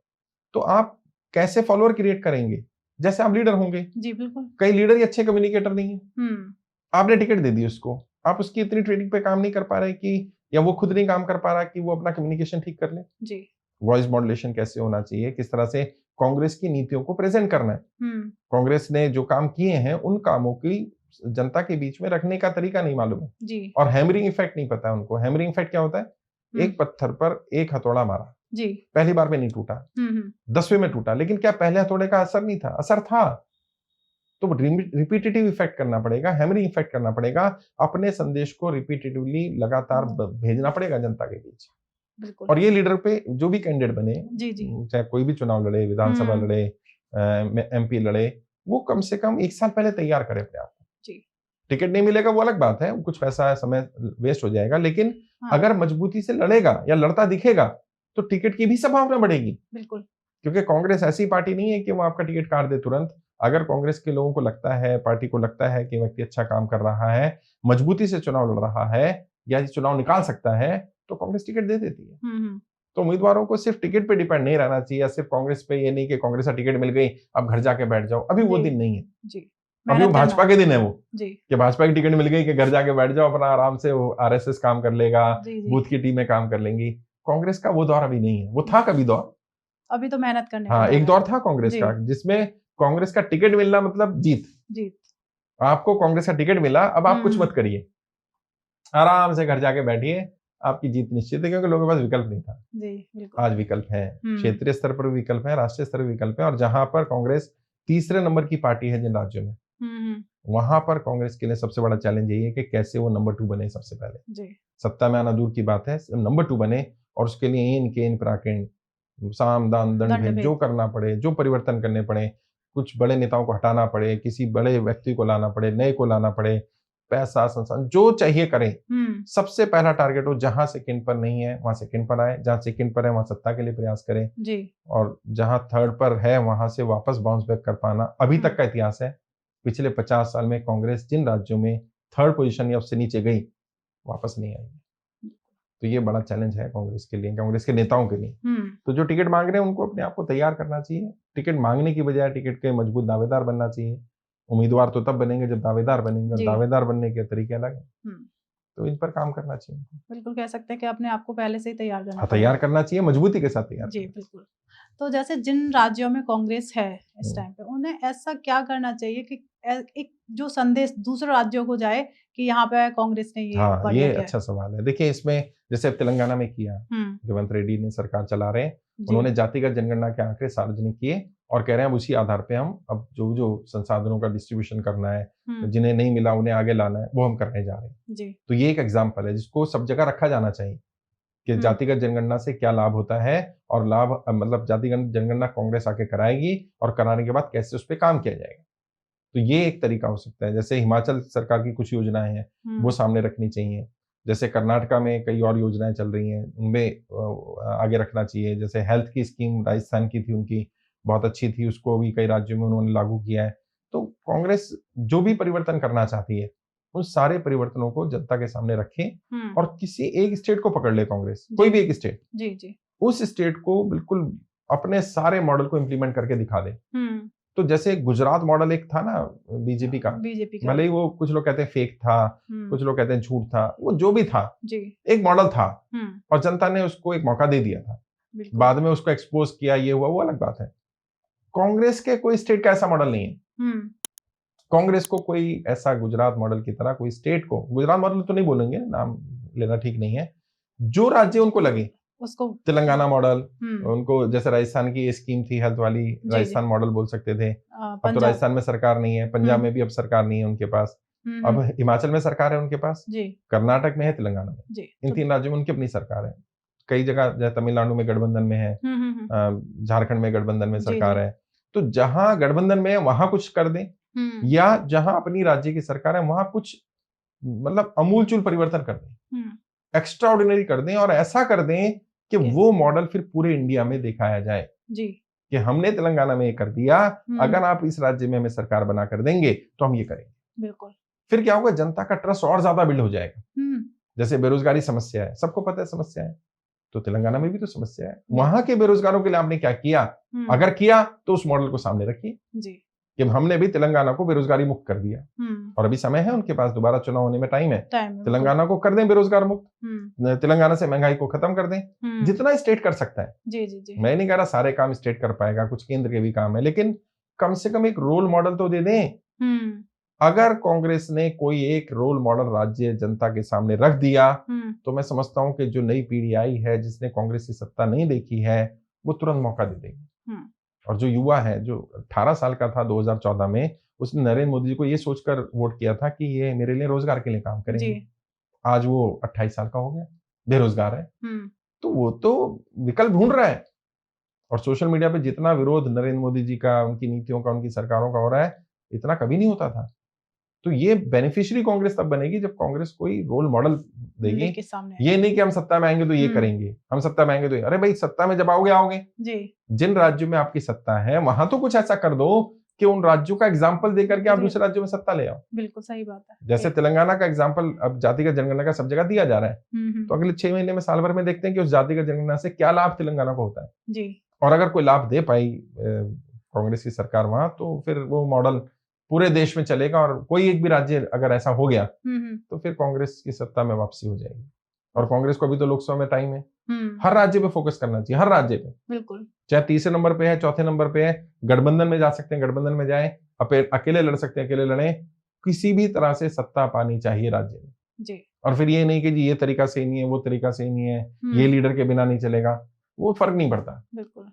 तो आप कैसे फॉलोअर क्रिएट करेंगे? जैसे आप लीडर होंगे जी। बिल्कुल। कई लीडर ही अच्छे कम्युनिकेटर नहीं है, आपने टिकट दे दी उसको, आप उसकी इतनी ट्रेनिंग पे काम नहीं कर पा रहे कि, या वो खुद नहीं काम कर पा रहा कि वो अपना कम्युनिकेशन ठीक कर ले जी। वॉइस मॉड्यूलेशन कैसे होना चाहिए, किस तरह से कांग्रेस की नीतियों को प्रेजेंट करना है, कांग्रेस ने जो काम किए हैं उन कामों की जनता के बीच में रखने का तरीका नहीं मालूम है जी। और हैमरिंग इफेक्ट नहीं पता है उनको। हैमरिंग इफेक्ट क्या होता है? एक पत्थर पर एक हथौड़ा मारा जी, पहली बार में नहीं टूटा, 10वें में टूटा, लेकिन क्या पहले हथौड़े का असर नहीं था? असर था। तो रिपीटेटिव इफेक्ट करना पड़ेगा, हैमरिंग इफेक्ट करना पड़ेगा, अपने संदेश को रिपीटेटिवली लगातार भेजना पड़ेगा जनता के बीच। बिल्कुल। और ये लीडर पे जो भी कैंडिडेट बने जी जी, चाहे कोई भी चुनाव लड़े, विधानसभा लड़े, एमपी लड़े, वो कम से कम 1 साल पहले तैयार करे अपने आप को। टिकट नहीं मिलेगा वो अलग बात है, कुछ पैसा समय वेस्ट हो जाएगा, लेकिन अगर मजबूती से लड़ेगा या लड़ता दिखेगा तो टिकट की भी संभावना बढ़ेगी। बिल्कुल। क्योंकि कांग्रेस ऐसी पार्टी नहीं है कि वो आपका टिकट काट दे तुरंत। अगर कांग्रेस के लोगों को लगता है, पार्टी को लगता है कि व्यक्ति अच्छा काम कर रहा है, मजबूती से चुनाव लड़ रहा है या ये चुनाव निकाल सकता है, तो कांग्रेस टिकट दे देती है। तो उम्मीदवारों को सिर्फ टिकट पे डिपेंड नहीं रहना चाहिए, सिर्फ कांग्रेस पे ये नहीं कि कांग्रेस का टिकट मिल गई अब घर जाके बैठ जाओ। अभी वो दिन नहीं है जी। अभी वो भाजपा के दिन है वो जी, कि भाजपा की टिकट मिल गई कि घर जाके बैठ जाओ, अपना आराम से वो आरएसएस काम कर लेगा, बूथ की टीमें काम कर लेंगी। कांग्रेस का वो दौर अभी नहीं है। वो था कभी दौर, अभी तो मेहनत करने हाँ, एक दौर था कांग्रेस का जिसमें कांग्रेस का टिकट मिलना मतलब जीत। आपको कांग्रेस का टिकट मिला, अब आप कुछ मत करिए, आराम से घर जाके बैठिए, आपकी जीत निश्चित है, क्योंकि लोगों के पास विकल्प नहीं था। जी, बिल्कुल। आज विकल्प है, क्षेत्रीय स्तर पर भी विकल्प है, राष्ट्रीय स्तर पर विकल्प है, और जहां पर कांग्रेस तीसरे नंबर की पार्टी है जिन राज्यों में, वहां पर कांग्रेस के लिए सबसे बड़ा चैलेंज यही है कि कैसे वो नंबर 2 बने। सबसे पहले जी। सत्ता में आना दूर की बात है, नंबर 2 बने, और उसके लिए इन केन पराकेन, साम दान दंड भेद, जो करना पड़े, जो परिवर्तन करने पड़े, कुछ बड़े नेताओं को हटाना पड़े, किसी बड़े व्यक्ति को लाना पड़े, नए को लाना पड़े, पैसा संसाधन जो चाहिए करें। सबसे पहला टारगेट हो जहां सेकंड पर नहीं है वहां सेकंड पर आए, जहां सेकंड पर है वहां सत्ता के लिए प्रयास करें जी। और जहां थर्ड पर है वहां से वापस बाउंस बैक कर पाना। अभी तक का इतिहास है, पिछले 50 साल में कांग्रेस जिन राज्यों में थर्ड पोजीशन या उससे नीचे गई, वापस नहीं आई। तो ये बड़ा चैलेंज है कांग्रेस के लिए, कांग्रेस के नेताओं के लिए। तो जो टिकट मांग रहे हैं उनको अपने आप को तैयार करना चाहिए। टिकट मांगने की बजाय टिकट के मजबूत दावेदार बनना चाहिए। उम्मीदवार तो तब बनेंगे जब दावेदार बनेंगे, और दावेदार बनने के तरीके अलग हैं। तो इन पर काम करना चाहिए। बिल्कुल कह सकते हैं कि अपने आप को पहले से ही तैयार करना चाहिए। तैयार करना चाहिए, मजबूती के साथ तैयार। जी बिल्कुल। तो जैसे जिन राज्यों में कांग्रेस है इस टाइम पे, उन्हें ऐसा क्या करना चाहिए कि एक जो संदेश दूसरे राज्यों को जाए कि यहाँ पे कांग्रेस ने ये ये अच्छा सवाल है। देखिए, इसमें जैसे तेलंगाना में किया, रेवंत रेड्डी ने सरकार चला रहे हैं, उन्होंने जातिगत जनगणना के आंकड़े सार्वजनिक किए और कह रहे हैं अब उसी आधार पे हम अब जो संसाधनों का डिस्ट्रीब्यूशन करना है, जिन्हें नहीं मिला उन्हें आगे लाना है, वो हम करने जा रहे हैं। जी। तो ये एक एग्जाम्पल है जिसको सब जगह रखा जाना चाहिए कि जातिगत जनगणना से क्या लाभ होता है, और लाभ मतलब जातिगत जनगणना कांग्रेस आके कराएगी और कराने के बाद कैसे उस पर काम किया जाएगा। तो ये एक तरीका हो सकता है। जैसे हिमाचल सरकार की कुछ योजनाएं हैं, वो सामने रखनी चाहिए। जैसे कर्नाटका में कई और योजनाएं चल रही हैं, उनमें आगे रखना चाहिए। जैसे हेल्थ की स्कीम राजस्थान की थी, उनकी बहुत अच्छी थी, उसको भी कई राज्यों में उन्होंने लागू किया है। तो कांग्रेस जो भी परिवर्तन करना चाहती है, उन सारे परिवर्तनों को जनता के सामने रखे, और किसी एक स्टेट को पकड़ ले कांग्रेस, कोई भी एक स्टेट, जी जी, उस स्टेट को बिल्कुल अपने सारे मॉडल को इम्प्लीमेंट करके दिखा दे। तो जैसे गुजरात मॉडल एक था ना बीजेपी का, भले ही वो कुछ लोग कहते हैं फेक था, कुछ लोग कहते हैं झूठ था, वो जो भी था जी, एक मॉडल था, और जनता ने उसको एक मौका दे दिया था। बाद में उसको एक्सपोज किया, ये हुआ, वो अलग बात है। कांग्रेस के कोई स्टेट का ऐसा मॉडल नहीं है। कांग्रेस को कोई ऐसा गुजरात मॉडल की तरह कोई स्टेट को, गुजरात मॉडल तो नहीं बोलेंगे, नाम लेना ठीक नहीं है, जो राज्य उनको लगे उसको, तेलंगाना मॉडल, उनको जैसे राजस्थान की स्कीम थी हेल्थ वाली, राजस्थान मॉडल बोल सकते थे। अब तो राजस्थान में सरकार नहीं है, पंजाब में भी अब सरकार नहीं है उनके पास, अब हिमाचल में सरकार है उनके पास, कर्नाटक में है, तेलंगाना में, इन 3 राज्यों में उनकी अपनी सरकार है। कई जगह जैसे तमिलनाडु में गठबंधन में है, झारखंड में गठबंधन में सरकार है। तो जहां गठबंधन में है वहां कुछ कर दें, या जहां अपनी राज्य की सरकार है वहां कुछ मतलब अमूलचूल परिवर्तन कर दें, एक्स्ट्राऑर्डिनरी कर दें, और ऐसा कर दें कि वो मॉडल फिर पूरे इंडिया में दिखाया जाए जी, कि हमने तेलंगाना में ये कर दिया, अगर आप इस राज्य में हमें सरकार बना कर देंगे तो हम ये करेंगे। बिल्कुल। फिर क्या होगा, जनता का ट्रस्ट और ज्यादा बिल्ड हो जाएगा। जैसे बेरोजगारी समस्या है, सबको पता है समस्या है, तो तेलंगाना में भी तो समस्या है। वहां के बेरोजगारों के लिए आपने क्या किया, अगर किया तो उस मॉडल को सामने रखिए जी, कि हमने भी तेलंगाना को बेरोजगारी मुक्त कर दिया, और अभी समय है उनके पास, दोबारा चुनाव होने में टाइम है, तेलंगाना को कर दें बेरोजगार मुक्त, तेलंगाना से महंगाई को खत्म कर दें। जितना स्टेट कर सकता है, जी जी जी, मैं नहीं कह रहा सारे काम स्टेट कर पाएगा, कुछ केंद्र के भी काम है, लेकिन कम से कम एक रोल मॉडल तो दे दें। अगर कांग्रेस ने कोई एक रोल मॉडल राज्य जनता के सामने रख दिया, तो मैं समझता हूं कि जो नई पीढ़ी आई है जिसने कांग्रेस की सत्ता नहीं देखी है, वो तुरंत मौका दे देगी। और जो युवा है, जो 18 साल का था 2014 में, उसने नरेंद्र मोदी जी को ये सोचकर वोट किया था कि ये मेरे लिए रोजगार के लिए काम करेंगे। आज वो 28 साल का हो गया, बेरोजगार है, तो वो तो विकल्प ढूंढ रहा है। और सोशल मीडिया पे जितना विरोध नरेंद्र मोदी जी का, उनकी नीतियों का, उनकी सरकारों का हो रहा है, इतना कभी नहीं होता था। तो ये बेनिफिशियरी कांग्रेस तब बनेगी जब कांग्रेस कोई रोल मॉडल देगी। ये नहीं कि हम सत्ता में आएंगे तो ये करेंगे, हम सत्ता में आएंगे तो, अरे भाई सत्ता में जब आओगे जी, जिन राज्यों में आपकी सत्ता है वहां तो कुछ ऐसा कर दो कि उन राज्यों का एग्जाम्पल देकर के आप दूसरे राज्यों में सत्ता ले आओ। बिल्कुल सही बात है। जैसे तेलंगाना का एग्जाम्पल अब जातिगत जनगणना का सब जगह दिया जा रहा है, तो अगले 6 महीने में, साल भर में देखते हैं कि उस जातिगत जनगणना से क्या लाभ तेलंगाना को होता है जी, और अगर कोई लाभ दे पाई कांग्रेस की सरकार वहां, तो फिर वो मॉडल पूरे देश में चलेगा, और कोई एक भी राज्य अगर ऐसा हो गया तो फिर कांग्रेस की सत्ता में वापसी हो जाएगी। और कांग्रेस को अभी तो लोकसभा में टाइम है, हर राज्य पे फोकस करना चाहिए, हर राज्य पे, बिल्कुल, चाहे तीसरे नंबर पे है, चौथे नंबर पे है, गठबंधन में जा सकते हैं, गठबंधन में जाएं, अकेले लड़ सकते हैं, अकेले लड़ें, किसी भी तरह से सत्ता पानी चाहिए राज्य में जी, और फिर ये नहीं कि जी ये तरीका सही नहीं है, वो तरीका सही नहीं है, ये लीडर के बिना नहीं चलेगा, वो फर्क नहीं पड़ता। बिल्कुल।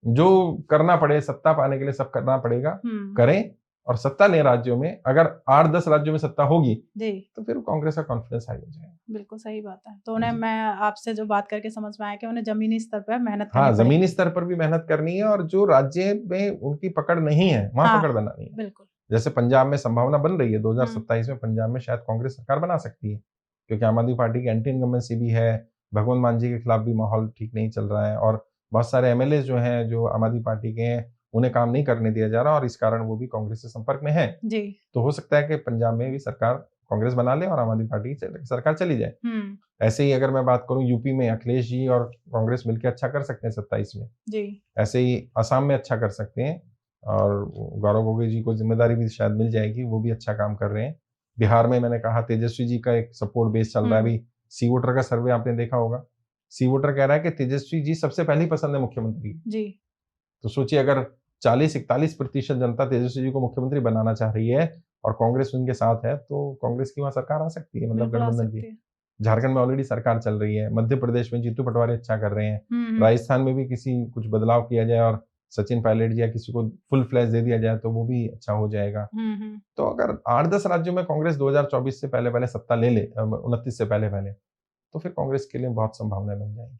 जो करना पड़े सत्ता पाने के लिए सब करना पड़ेगा, करें और सत्ता लें राज्यों में। अगर 8-10 राज्यों में सत्ता होगी जी, तो फिर कांग्रेस का कॉन्फिडेंस हाई हो जाएगा। बिल्कुल सही बात है। तो उन्हें मैं आपसे जो बात करके समझ में आया कि उन्हें ज़मीनी स्तर पर मेहनत हाँ, करनी पड़ेगी। जमीनी स्तर पर भी मेहनत करनी है और जो राज्य में उनकी पकड़ नहीं है, वहाँ हाँ, पकड़ बनानी है। बिल्कुल। जैसे पंजाब में संभावना बन रही है 2027 में पंजाब में शायद कांग्रेस सरकार बना सकती है, क्योंकि आम आदमी पार्टी की एंटी इनकम्बेंसी भी है, भगवंत मान जी के खिलाफ भी माहौल ठीक नहीं चल रहा है और बहुत सारे एमएलए जो हैं, जो आम आदमी पार्टी के हैं, उन्हें काम नहीं करने दिया जा रहा और इस कारण वो भी कांग्रेस से संपर्क में हैं। जी। तो हो सकता है कि पंजाब में भी सरकार कांग्रेस बना ले और आम आदमी पार्टी की सरकार चली जाए। ऐसे ही अगर मैं बात करूँ यूपी में अखिलेश जी और कांग्रेस मिलकर अच्छा कर सकते हैं 27 में। जी। ऐसे ही असम में अच्छा कर सकते हैं और गौरव गोगोई जी को जिम्मेदारी भी शायद मिल जाएगी, वो भी अच्छा काम कर रहे हैं। बिहार में मैंने कहा तेजस्वी जी का एक सपोर्ट बेस चल रहा है अभी। सी वोटर का सर्वे आपने देखा होगा। सी वोटर कह रहा है कि तेजस्वी जी सबसे पहली पसंद है मुख्यमंत्री। जी। तो सोचिए अगर 40-41% जनता तेजस्वी जी को मुख्यमंत्री बनाना चाह रही है और कांग्रेस उनके साथ है, तो कांग्रेस की वहाँ सरकार आ सकती है, मतलब बिल्कुल आ गठबंधन सकती की। है। झारखंड में ऑलरेडी सरकार चल रही है, मध्य प्रदेश में जीतू पटवारी अच्छा कर रहे हैं, हुँ। राजस्थान में भी किसी कुछ बदलाव किया जाए और सचिन पायलट जी या किसी को फुल फ्लैश दे दिया जाए तो वो भी अच्छा हो जाएगा। तो अगर 8-10 राज्यों में कांग्रेस 2024 से पहले-पहले सत्ता ले ले 29 से पहले-पहले, तो फिर कांग्रेस के लिए बहुत संभावनाएँ बन जाएँगी।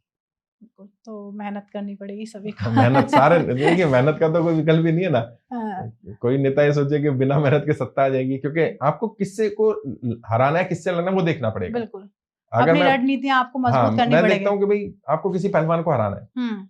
बिल्कुल, तो मेहनत करनी पड़ेगी सभी को। मेहनत सारे देखिए मेहनत का तो कोई विकल्प ही नहीं है ना। हाँ, कोई नेता ये सोचे कि बिना मेहनत के सत्ता आ जाएगी, क्योंकि आपको किससे को हराना है, किससे लड़ना है वो देखना पड़ेगा। बिल्कुल। अगर अपनी मैं रणनीतियाँ आपको हाँ, मजबूत करनी मैं पड़ेगी। देखता हूँ कि भई आपको किसी पहलवान को हराना है, हुँ,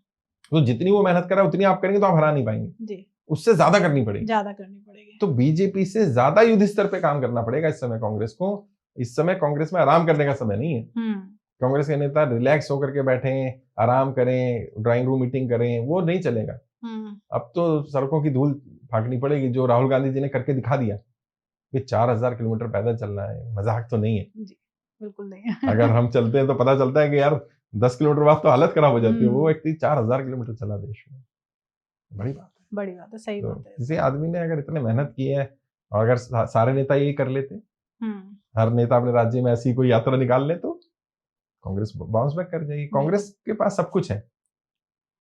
तो जितनी वो मेहनत कर रहा है उतनी आप करेंगे तो आप हरा नहीं पाएँगे। जी, उससे ज़्यादा करनी पड़ेगी। ज़्यादा करनी पड़ेगी। तो बीजेपी से ज़्यादा युद्ध स्तर पे काम करना पड़ेगा इस समय कांग्रेस को। इस समय कांग्रेस में आराम करने का समय नहीं है। हुँ, कांग्रेस के नेता रिलैक्स होकर के बैठें, आराम करें, ड्राइंग रूम मीटिंग करें, वो नहीं चलेगा। हुँ, अब तो सड़कों की धूल फाड़नी पड़ेगी, जो राहुल गांधी जी ने करके दिखा दिया। ये 4000 किलोमीटर पैदल चलना है, मज़ाक तो नहीं है। जी, बिल्कुल नहीं। अगर हम चलते हैं तो पता चलता है कि यार 10 किलोमीटर बाद तो हालत खराब हो जाती है। वो हुँ, व्यक्ति 4000 किलोमीटर चला देश में, बड़ी बात है। बड़ी बात है, सही तो बात है। किसी आदमी ने अगर इतने मेहनत की है और अगर सारे नेता यही कर लेते, हुँ, हर नेता अपने राज्य में ऐसी कोई यात्रा निकाल ले, तो कांग्रेस बाउंस बैक कर जाएगी। बिल्कुल, कांग्रेस के पास सब कुछ है।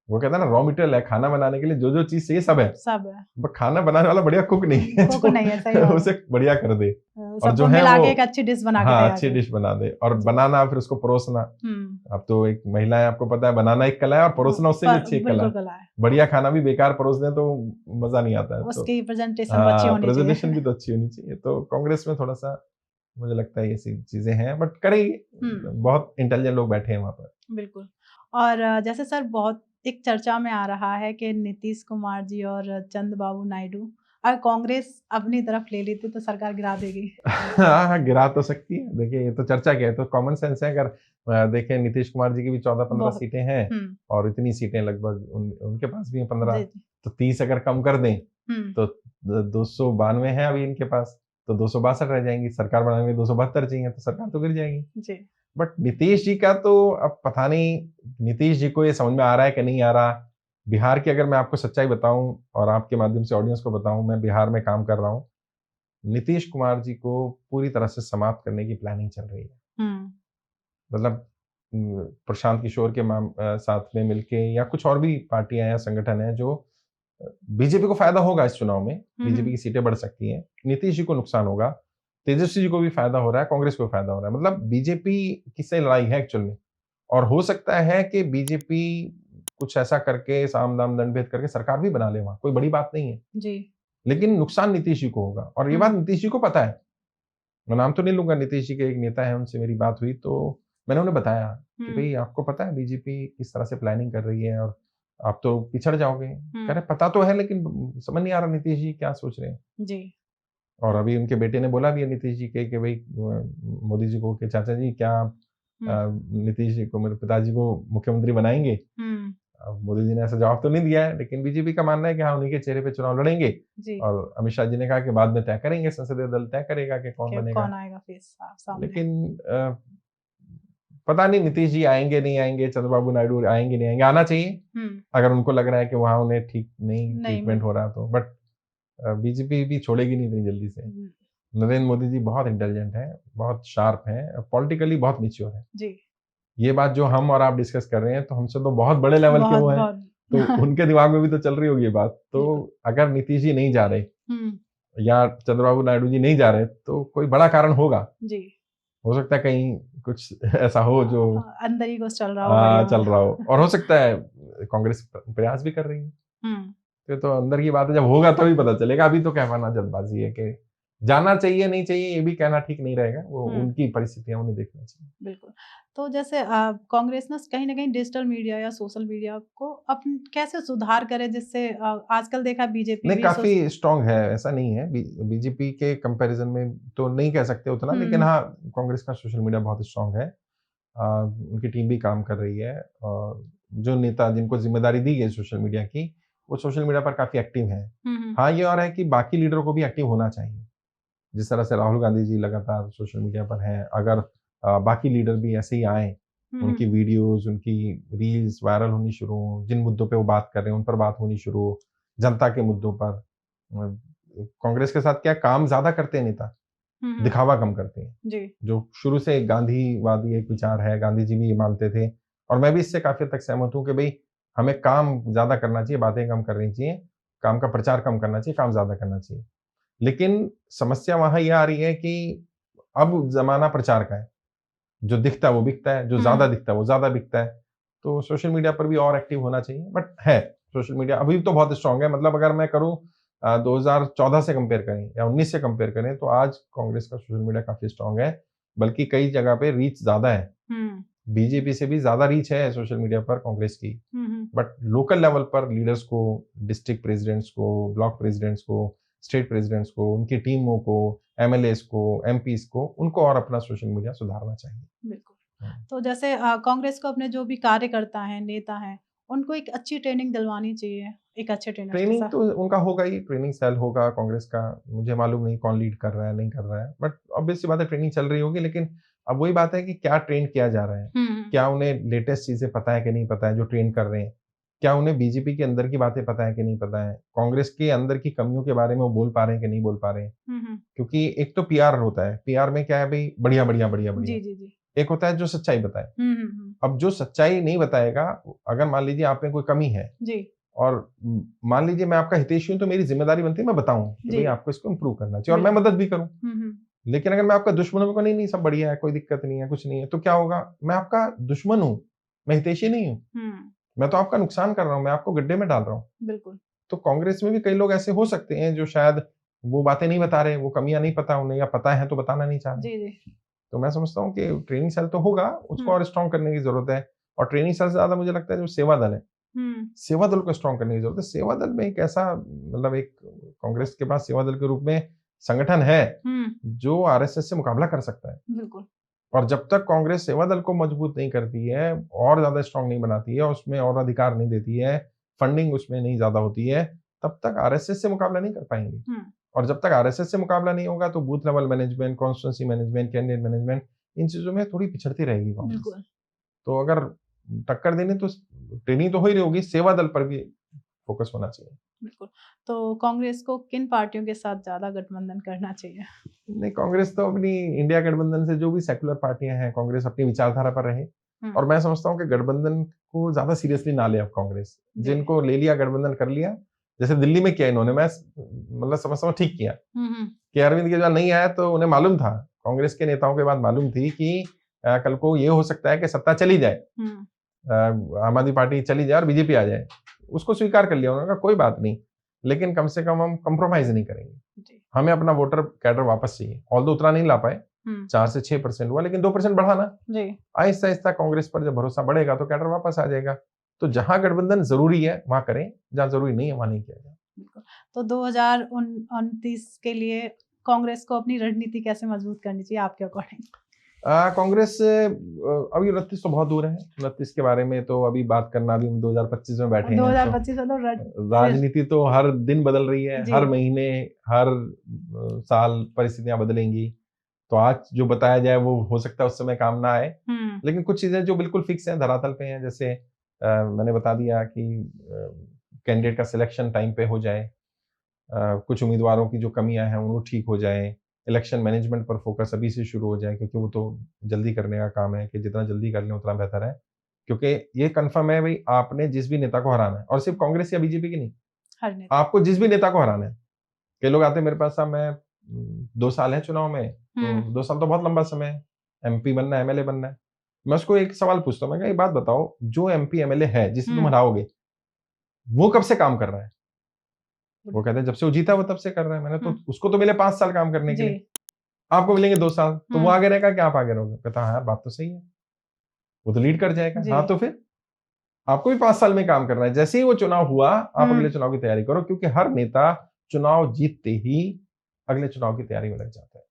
वो कहता है ना रॉ मटेरियल है, खाना बनाने के लिए जो-जो चीज़ चाहिए सब है। सब है। बट खाना बनाने वाला बढ़िया कुक नहीं है कुक जो नहीं है, सही बात है। उसे बढ़िया कर दे। और जो सबको है मिला वो के एक अच्छी डिश बना के हाँ, तैयार अच्छी करे। डिश बना दे और जी। बनाना फिर उसको परोसना। हुँ, अब तो एक महिलाएँ आपको पता है बनाना एक कला है और परोसना उससे भी अच्छी एक कला बिल्कुल है। कला है। बढ़िया खाना भी बेकार परोस दें तो मज़ा नहीं आता है। तो उसकी प्रेज़ेंटेशन भी अच्छी हाँ, होनी प्रेज़ेंटेशन चाहिए। भी तो अच्छी होनी चाहिए। तो कांग्रेस में थोड़ा-सा मुझे लगता है ऐसी चीज़ें हैं बट करेंगे। हुँ। बहुत इंटेलिजेंट लोग बैठे हैं वहाँ पर। बिल्कुल। और जैसे सर बहुत एक चर्चा में आ रहा है कि नीतीश कुमार जी और चंद्रबाबू नायडू अगर कांग्रेस अपनी तरफ ले लेती तो सरकार गिरा देगी। हाँ, हाँ, गिरा तो सकती है। देखिए ये तो चर्चा क्या है, तो कॉमन सेंस है। अगर देखें नीतीश कुमार जी की भी 14-15 बहुत सीटें हैं हुँ, और इतनी सीटें लगभग उनके पास भी हैं 15, जी, जी। तो 30 अगर कम कर दें हुँ, तो 292 हैं अभी इनके पास, तो 262 रह जाएँगी। सरकार बनाने में 272 चाहिए, तो सरकार तो गिर जाएगी। जी। बट नीतीश जी का तो अब पता नहीं नीतीश जी को ये समझ में आ रहा है कि नहीं आ रहा। बिहार की अगर मैं आपको सच्चाई बताऊँ और आपके माध्यम से ऑडियंस को बताऊँ, मैं बिहार में काम कर रहा हूँ। नीतीश कुमार जी को पूरी तरह से समाप्त करने की प्लानिंग चल रही है। हुँ, मतलब प्रशांत किशोर के साथ में मिलके या कुछ और भी पार्टियाँ या संगठन हैं जो बीजेपी को फ़ायदा होगा इस चुनाव में, हुँ, बीजेपी हुँ। की सीटें बढ़ सकती हैं। नीतीश जी को नुकसान होगा, तेजस्वी जी को भी फ़ायदा हो रहा है, कांग्रेस को भी फ़ायदा हो रहा है। मतलब बीजेपी की से लड़ाई है एक्चुअल में और हो सकता है कि बीजेपी कुछ ऐसा करके साम-दाम दंड-भेद करके सरकार भी बना ले वहाँ, कोई बड़ी बात नहीं है। जी। लेकिन नुकसान नीतीश जी को होगा और ये बात हुँ, नीतीश जी को पता है। मैं नाम तो नहीं लूँगा, नीतीश जी के एक नेता हैं, उनसे मेरी बात हुई तो मैंने उन्हें बताया कि हुँ, भई आपको पता है बीजेपी किस तरह से प्लानिंग कर रही है और आप तो पिछड़ जाओगे। कह हुँ, रहे पता तो है लेकिन समझ नहीं आ रहा नीतीश जी क्या सोच रहे हैं। जी। और अभी उनके बेटे ने बोला भी है नीतीश जी के कि भई मोदी जी को कि चाचा जी क्या आप हुँ, नीतीश जी को मेरे पिताजी को मुख्यमंत्री बनाएँगे? हुँ, अब मोदी जी ने ऐसा जवाब तो नहीं दिया है, लेकिन बीजेपी का मानना है कि हाँ, उन्हीं के चेहरे पे चुनाव लड़ेंगे जी। और अमित शाह जी ने कहा कि बाद में तय करेंगे, संसदीय दल तय करेगा कि कौन कि बनेगा। कौन आएगा फिर सामने? लेकिन पता नहीं नीतीश जी आएँगे, नहीं आएँगे, चंद्रबाबू नायडू आएँगे, नहीं आएँगे, आना चाहिए, हुँ, अगर उनको लग रहा है कि वहाँ उन्हें ठीक नहीं नहीं ट्रीटमेंट मिल हो रहा तो। बट बीजेपी भी छोड़ेगी नहीं इतनी जल्दी से। नरेंद्र मोदी जी बहुत इंटेलिजेंट हैं, बहुत शार्प हैं, पॉलिटिकली बहुत मैच्योर हैं। जी। ये बात जो हम और आप डिस्कस कर रहे हैं, तो हमसे तो बहुत बड़े लेवल के बहुत वो हैं, बहुत तो उनके दिमाग में भी तो चल रही होगी ये बात। तो बिल्कुल। अगर नीतीश जी नहीं जा रहे हम्म। या चंद्रबाबू नायडू जी नहीं जा रहे, तो कोई बड़ा कारण होगा। जी। हो सकता है कहीं कुछ ऐसा हो जो अंदर ही कुछ चल रहा हो बढ़िया चल वाला। रहा हो, और हो सकता है कांग्रेस प्रयास भी कर रही है। हम्म। तो अंदर की बात है, जब होगा तभी पता चलेगा। अभी तो कहना जल्दबाजी है कि जाना चाहिए नहीं चाहिए, ये भी कहना ठीक नहीं रहेगा। वो हम्म। उनकी परिस्थितियां उन्हें देखना चाहिए। बिल्कुल। तो जैसे कांग्रेस ना कहीं न कहीं डिजिटल मीडिया या सोशल मीडिया को कैसे सुधार करे, जिससे आजकल देखा बीजेपी नहीं, भी काफी स्ट्रांग है, ऐसा नहीं है। बीजेपी के कंपैरिजन में तो नहीं कह सकते उतना, लेकिन हुँ, हाँ, कांग्रेस का सोशल मीडिया बहुत स्ट्रांग है। उनकी टीम भी काम कर रही है, और जो नेता जिनको जिम्मेदारी दी गई सोशल मीडिया की, वो सोशल मीडिया पर काफी एक्टिव हैं। हुँ, हुँ, हाँ, ये और है कि बाकी लीडरों को भी एक्टिव होना चाहिए। जिस तरह से राहुल गांधी जी लगातार सोशल मीडिया पर हैं, अगर बाकी लीडर भी ऐसे ही आए, हुँ, उनकी हुँ, वीडियोस, उनकी रील्स वायरल होनी शुरू हों, जिन मुद्दों पे वो बात कर रहे हैं उन पर बात होनी शुरू हो, जनता के मुद्दों पर। कांग्रेस के साथ क्या काम ज्यादा करते हैं नेता, हुँ, हुँ, दिखावा कम करते हैं। जी, जो शुरू से गांधीवादी एक विचार है, गांधी जी भी ये मानते थे, और मैं भी इससे काफ़ी हद तक सहमत हूँ कि भई हमें काम ज़्यादा करना चाहिए, बातें कम करनी चाहिए, काम का प्रचार कम करना चाहिए, काम ज़्यादा करना चाहिए। लेकिन समस्या वहाँ ये आ रही है कि अब ज़माना प्रचार का है। जो दिखता है वो बिकता है, जो ज़्यादा हुँ, दिखता है वो ज़्यादा बिकता है। तो सोशल मीडिया पर भी और एक्टिव होना चाहिए, बट है, सोशल मीडिया अभी तो बहुत स्ट्रॉन्ग है। मतलब अगर मैं करूँ 2014 से कंपेयर करें या 19 से कंपेयर करें, तो आज कांग्रेस का सोशल मीडिया काफ़ी स्ट्रॉन्ग है, बल्कि कई जगह पे रीच ज़्यादा है। हुँ, बीजेपी से भी ज़्यादा रीच है सोशल मीडिया पर कांग्रेस की। हुँ, हुँ, बट लोकल लेवल पर लीडर्स को, डिस्ट्रिक्ट प्रेज़िडेंट्स को, ब्लॉक प्रेज़िडेंट्स को, स्टेट प्रेज़िडेंट्स को, उनकी टीमों को, एमएलएज़ को, एमपीज़ को, उनको और अपना सोशल मीडिया सुधारना चाहिए। बिल्कुल। हुँ। तो जैसे कांग्रेस को अपने जो भी कार्यकर्ता हैं, नेता हैं, उनको एक अच्छी ट्रेनिंग दिलवानी चाहिए, एक अच्छे ट्रेनर्स के ट्रेनिंग साथ। तो उनका होगा ही, ट्रेनिंग सेल होगा कांग्रेस का। मुझे मालूम नहीं कौन लीड कर रहा है, नहीं कर रहा है। बट ऑब्वियस सी बात है, ट्रेनिंग चल रही होगी, लेकिन अब वही बात है कि क्या ट्रेन किया जा रहा है? हुँ, हुँ, क्या उन्हें लेटेस्ट चीज़ें पता है कि नहीं पता है जो ट्रेन कर रहे हैं? क्या उन्हें बीजेपी के अंदर की बातें पता है कि नहीं पता है? कांग्रेस के अंदर की कमियों के बारे में वो बोल पा रहे हैं कि नहीं बोल पा रहे हैं? हुँ, हुँ, क्योंकि एक तो पीआर होता है, पीआर में क्या है भई, बढ़िया, बढ़िया, बढ़िया, बढ़िया। जी, जी, जी। एक होता है जो सच्चाई बताए। हुँ, हुँ, हुँ, अब जो सच्चाई नहीं बताएगा, अगर मान लीजिए आप में कोई कमी है, जी, और मान लीजिए मैं आपका हितैषी हूँ, तो मेरी ज़िम्मेदारी बनती है मैं बताऊँ कि जी, भई आपको इसको इम्प्रूव करना चाहिए, और मैं बिल्कुल। मदद भी करूँ। हुँ, हुँ, लेकिन अगर मैं आपका दुश्मन हूँ, नहीं, नहीं सब बढ़िया है, कोई दिक्कत नहीं है, कुछ नहीं है, तो क्या होगा? मैं आपका दुश्मन हूँ, मैं हितैषी नहीं हूँ। हुँ, मैं तो आपका नुकसान कर रहा हूँ, मैं आपको गड्ढे में डाल रहा हूँ। बिल्कुल। तो कांग्रेस में भी कई लोग ऐसे हो सकते हैं जो शायद वो बातें नहीं बता रहे, वो कमियाँ नहीं पता उन्हें, या पता है तो बताना नहीं चाह रहे। जी, जी। तो मैं समझता हूँ कि ट्रेनिंग सेल तो होगा, उसको हुँ, और स्ट्रॉन्ग करने की ज़रूरत है। और ट्रेनिंग सेल से ज़्यादा मुझे लगता है जो सेवा दल है, हुँ, सेवा दल को स्ट्रॉन्ग करने की ज़रूरत है। सेवा दल में एक ऐसा, मतलब एक कांग्रेस के पास सेवा दल के रूप में संगठन है, हुँ, जो आरएसएस से मुकाबला कर सकता है। बिल्कुल। और जब तक कांग्रेस सेवा दल को मजबूत नहीं करती है, और ज़्यादा स्ट्रॉन्ग नहीं बनाती है, उसमें और अधिकार नहीं देती है, फंडिंग उसमें नहीं ज़्यादा होती है, तब तक आरएसएस से मुकाबला नहीं कर पाएँगे। हुँ, और जब तक आरएसएस से मुकाबला नहीं होगा, तो booth level management, constituency management, candidate management, इन चीज़ों में थोड़ी पिछड़ती रहेगी कांग्रेस। बिल्कुल, तो अगर टक्कर देनी, तो ट्रेनिंग तो हो ही रही होगी, सेवा दल पर भी फोकस होना चाहिए। बिल्कुल। तो कांग्रेस को किन पार्टियों के साथ ज़्यादा गठबंधन करना चाहिए? नहीं, कांग्रेस तो अपनी इंडिया गठबंधन से, जो भी सेक्युलर पार्टियाँ हैं, कांग्रेस अपनी विचारधारा पर रहे। हुँ, और मैं समझता हूँ कि गठबंधन को ज़्यादा सीरियसली ना ले अब कांग्रेस। जी। जिनको ले लिया, गठबंधन कर लिया, जैसे दिल्ली में किया इन्होंने, मैं मतलब समझता हूँ ठीक किया, हुँ, हुँ, कि अरविंद केजरीवाल नहीं आया तो उन्हें मालूम था, कांग्रेस के नेताओं के बात मालूम थी कि कल को ये हो सकता है कि सत्ता चली जाए, हुँ, आम आदमी पार्टी चली जाए और बीजेपी आ जाए। उसको स्वीकार कर लिया, उन्होंने कहा कोई बात नहीं, लेकिन कम से कम हम कॉम्प्रोमाइज़ नहीं करेंगे। जी। हमें अपना वोटर कैडर वापस चाहिए। ऑल्दो उतना नहीं ला पाए, हुँ, 4 से 6% हुआ, लेकिन 2% बढ़ा ना। जी, आहिस्ता-आहिस्ता कांग्रेस पर जब भरोसा बढ़ेगा, तो कैडर वापस आ जाएगा। तो जहाँ गठबंधन ज़रूरी है, वहाँ करें, जहाँ ज़रूरी नहीं है, वहाँ नहीं किया जाए। बिल्कुल। तो 2029 के लिए कांग्रेस को अपनी रणनीति कैसे मजबूत करनी चाहिए आपके अकॉर्डिंग? कांग्रेस अभी 29 तो बहुत दूर है। 29 के बारे में तो अभी बात करना, अभी हम 2025 में बैठे हैं, तो 2025 में तो फिर राजनीति तो हर दिन बदल रही है, जी। हर महीने, हर साल परिस्थितियाँ बदलेंगी। तो आज जो बताया जाए वो हो सकता है उस समय काम ना आए। हुँ, लेकिन कुछ चीज़ें जो बिल्कुल फिक्स हैं, धरातल पे हैं, जैसे मैंने बता दिया कि कैंडिडेट का सिलेक्शन टाइम पे हो जाए, कुछ उम्मीदवारों की जो कमियाँ हैं वो ठीक हो जाएँ, इलेक्शन मैनेजमेंट पर फोकस अभी से शुरू हो जाए, क्योंकि वो तो जल्दी करने का काम है कि जितना जल्दी कर लें उतना बेहतर है। क्योंकि ये कन्फर्म है भाई, आपने जिस भी नेता को हराना है, और सिर्फ कांग्रेस या बीजेपी की नहीं, हर नेता। आपको जिस भी नेता को हराना है। कई लोग आते हैं मेरे पास, साहब मैं 2 साल है चुनाव में, तो 2 साल तो बहुत लंबा समय है, एमपी बनना है, एमएलए बनना है। मैं उसको एक सवाल पूछता हूँ, मैं कहा एक बात बताओ, जो एमपी एमएलए है जिसे तुम हराओगे, वो कब से काम कर रहा है? वो कहते हैं जब से वो जीता वो तब से कर रहा है। मैंने तो उसको तो मिले 5 साल काम करने के लिए, आपको मिलेंगे 2 साल, तो वो आगे रहेगा क्या आप आगे रहोगे? कहता हाँ यार बात तो सही है, वो तो लीड कर जाएगा। हाँ तो फिर आपको भी 5 साल में काम करना है। जैसे ही वो चुनाव हुआ, आप अगले चुनाव की तैयारी करो, क्योंकि हर नेता चुनाव जीतते ही अगले चुनाव की तैयारी में लग जाता है।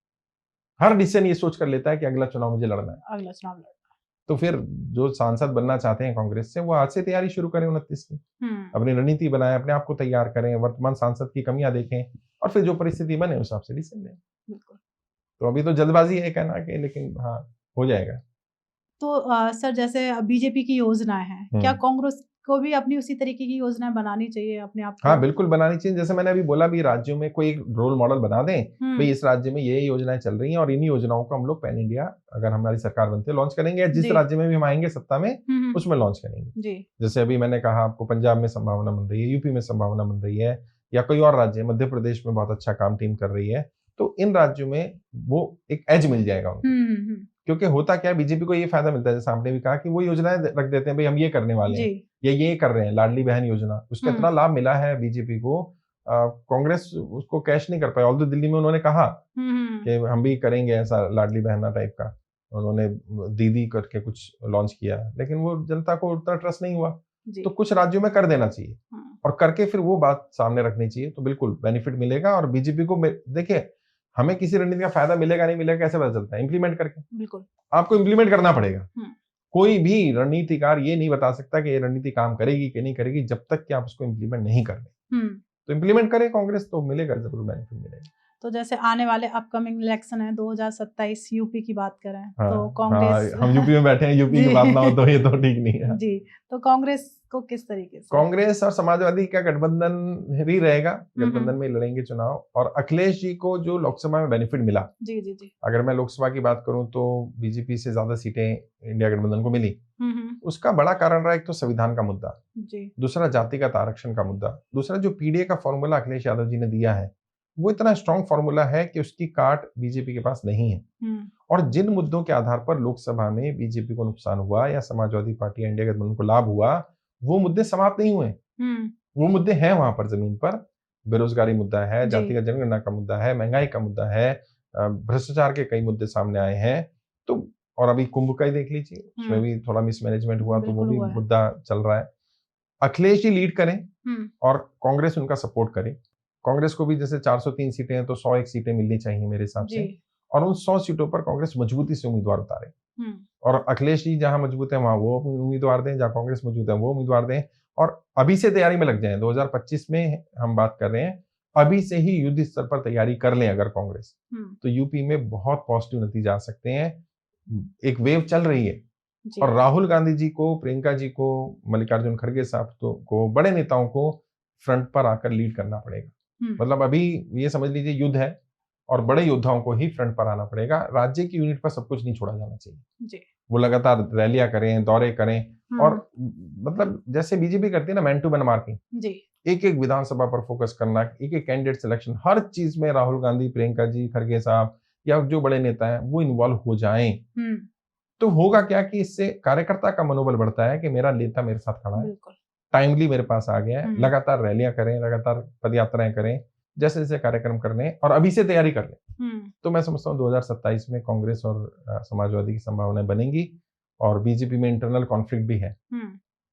हर डिसीजन ये सोच कर लेता है कि अगला चुनाव मुझे लड़ना है, अगला चुनाव लड़ना। तो फिर जो सांसद बनना चाहते हैं कांग्रेस से, वो आज से तैयारी शुरू करें 29 की। अपनी रणनीति बनाएं, अपने आप को तैयार करें, वर्तमान सांसद की कमियां देखें, और फिर जो परिस्थिति बने उस हिसाब से डिसीजन लें। बिल्कुल। तो अभी तो जल्दबाजी है कहना कि, लेकिन हाँ हो जाएगा। तो सर जैसे बीजेपी की योजनाएं हैं, क्या कांग्रेस को भी अपनी उसी तरीके की योजनाएं बनानी चाहिए अपने आप को? हाँ बिल्कुल बनानी चाहिए। जैसे मैंने अभी बोला, भी राज्यों में कोई एक रोल मॉडल बना दें, भाई इस राज्य में ये योजनाएं चल रही हैं और इन्हीं योजनाओं को हम लोग पैन इंडिया, अगर हमारी सरकार बनती है, लॉन्च करेंगे, या जिस राज्य में भी हम आएंगे सत्ता में उसमें लॉन्च करेंगे। जैसे अभी मैंने कहा आपको, पंजाब में संभावना बन रही है, यूपी में संभावना बन रही है, या कोई और राज्य, मध्य प्रदेश में बहुत अच्छा काम टीम कर रही है, तो इन राज्यों में वो एक एज मिल जाएगा उनको। क्योंकि होता क्या है, बीजेपी को ये फायदा मिलता है, जैसे आपने भी कहा कि वो योजनाएं रख देते हैं, भाई हम ये करने वाले हैं या ये कर रहे हैं, लाडली बहन योजना, उसका इतना लाभ मिला है बीजेपी को, कांग्रेस उसको कैश नहीं कर पाई। ऑल्दो दिल्ली में उन्होंने कहा कि हम भी करेंगे ऐसा लाडली बहना टाइप का, उन्होंने दीदी करके कुछ लॉन्च किया, लेकिन वो जनता को उतना ट्रस्ट नहीं हुआ। तो कुछ राज्यों में कर देना चाहिए और करके फिर वो बात सामने रखनी चाहिए, तो बिल्कुल बेनिफिट मिलेगा। और बीजेपी को देखिए, हमें किसी रणनीति का फायदा मिलेगा नहीं मिलेगा कैसे पता चलता है? इंप्लीमेंट करके। बिल्कुल आपको इंप्लीमेंट करना पड़ेगा। कोई भी रणनीतिकार ये नहीं बता सकता कि ये रणनीति काम करेगी कि नहीं करेगी जब तक कि आप उसको इंप्लीमेंट नहीं कर रहे। तो इंप्लीमेंट करे कांग्रेस, तो मिलेगा, जरूर बेनिफिट मिलेगा। तो जैसे आने वाले अपकमिंग इलेक्शन है 2027, यूपी की बात करें, हाँ, तो कांग्रेस, हाँ, हम यूपी में बैठे हैं, यूपी की बात ना हो तो ये तो ठीक नहीं है जी। तो कांग्रेस को किस तरीके से? कांग्रेस और समाजवादी का गठबंधन ही रहेगा, गठबंधन में लड़ेंगे चुनाव। और अखिलेश जी को जो लोकसभा में बेनिफिट मिला, जी जी जी, अगर मैं लोकसभा की बात करूं तो बीजेपी से ज्यादा सीटें इंडिया गठबंधन को मिली। उसका बड़ा कारण रहा, एक तो संविधान का मुद्दा, दूसरा जातिगत आरक्षण का मुद्दा, दूसरा जो पीडीए का फॉर्मूला अखिलेश यादव जी ने दिया है, वो इतना स्ट्रॉन्ग फॉर्मूला है कि उसकी काट बीजेपी के पास नहीं है। और जिन मुद्दों के आधार पर लोकसभा में बीजेपी को नुकसान हुआ या समाजवादी पार्टी या इंडिया गठबंधन को लाभ हुआ, वो मुद्दे समाप्त नहीं हुए। वो मुद्दे हैं वहां पर जमीन पर। बेरोजगारी मुद्दा है, जातिगत जनगणना का मुद्दा है, महंगाई का मुद्दा है, भ्रष्टाचार के कई मुद्दे सामने आए हैं। तो और अभी कुंभ का ही देख लीजिए, उसमें भी थोड़ा मिसमैनेजमेंट हुआ, तो वो भी मुद्दा चल रहा है। अखिलेश जी लीड करें और कांग्रेस उनका सपोर्ट करे। कांग्रेस को भी जैसे 403 सीटें हैं तो 101 सीटें मिलनी चाहिए मेरे हिसाब से, और उन 100 सीटों पर कांग्रेस मजबूती से उम्मीदवार उतारे। और अखिलेश जी जहां मजबूत है वहां वो उम्मीदवार दें, जहां कांग्रेस मजबूत है वो उम्मीदवार दें, और अभी से तैयारी में लग जाएं। 2025 में हम बात कर रहे हैं, अभी से ही युद्ध स्तर पर तैयारी कर लें अगर कांग्रेस, तो यूपी में बहुत पॉजिटिव नतीजे आ सकते हैं। एक वेव चल रही है, और राहुल गांधी जी को, प्रियंका जी को, मल्लिकार्जुन खड़गे साहब को, बड़े नेताओं को फ्रंट पर आकर लीड करना पड़ेगा। मतलब अभी ये समझ लीजिए युद्ध है, और बड़े योद्धाओं को ही फ्रंट पर आना पड़ेगा। राज्य की यूनिट पर सब कुछ नहीं छोड़ा जाना चाहिए। वो लगातार रैलियां करें, दौरे करें, और मतलब जैसे बीजेपी करती है ना, मैन टू मैन मार्किंग, एक एक विधानसभा पर फोकस करना, एक एक कैंडिडेट सिलेक्शन, हर चीज में राहुल गांधी, प्रियंका जी, खड़गे साहब या जो बड़े नेता हैं वो इन्वॉल्व हो जाएं। तो होगा क्या कि इससे कार्यकर्ता का मनोबल बढ़ता है कि मेरा नेता मेरे साथ खड़ा है, टाइमली मेरे पास आ गया है। लगातार रैलियां करें, लगातार पदयात्राएं करें, जैसे जैसे कार्यक्रम करने, और अभी से तैयारी कर लें। तो मैं समझता हूँ 2027 में कांग्रेस और समाजवादी की संभावनाएं बनेंगी। और बीजेपी में इंटरनल कॉन्फ्लिक्ट भी है,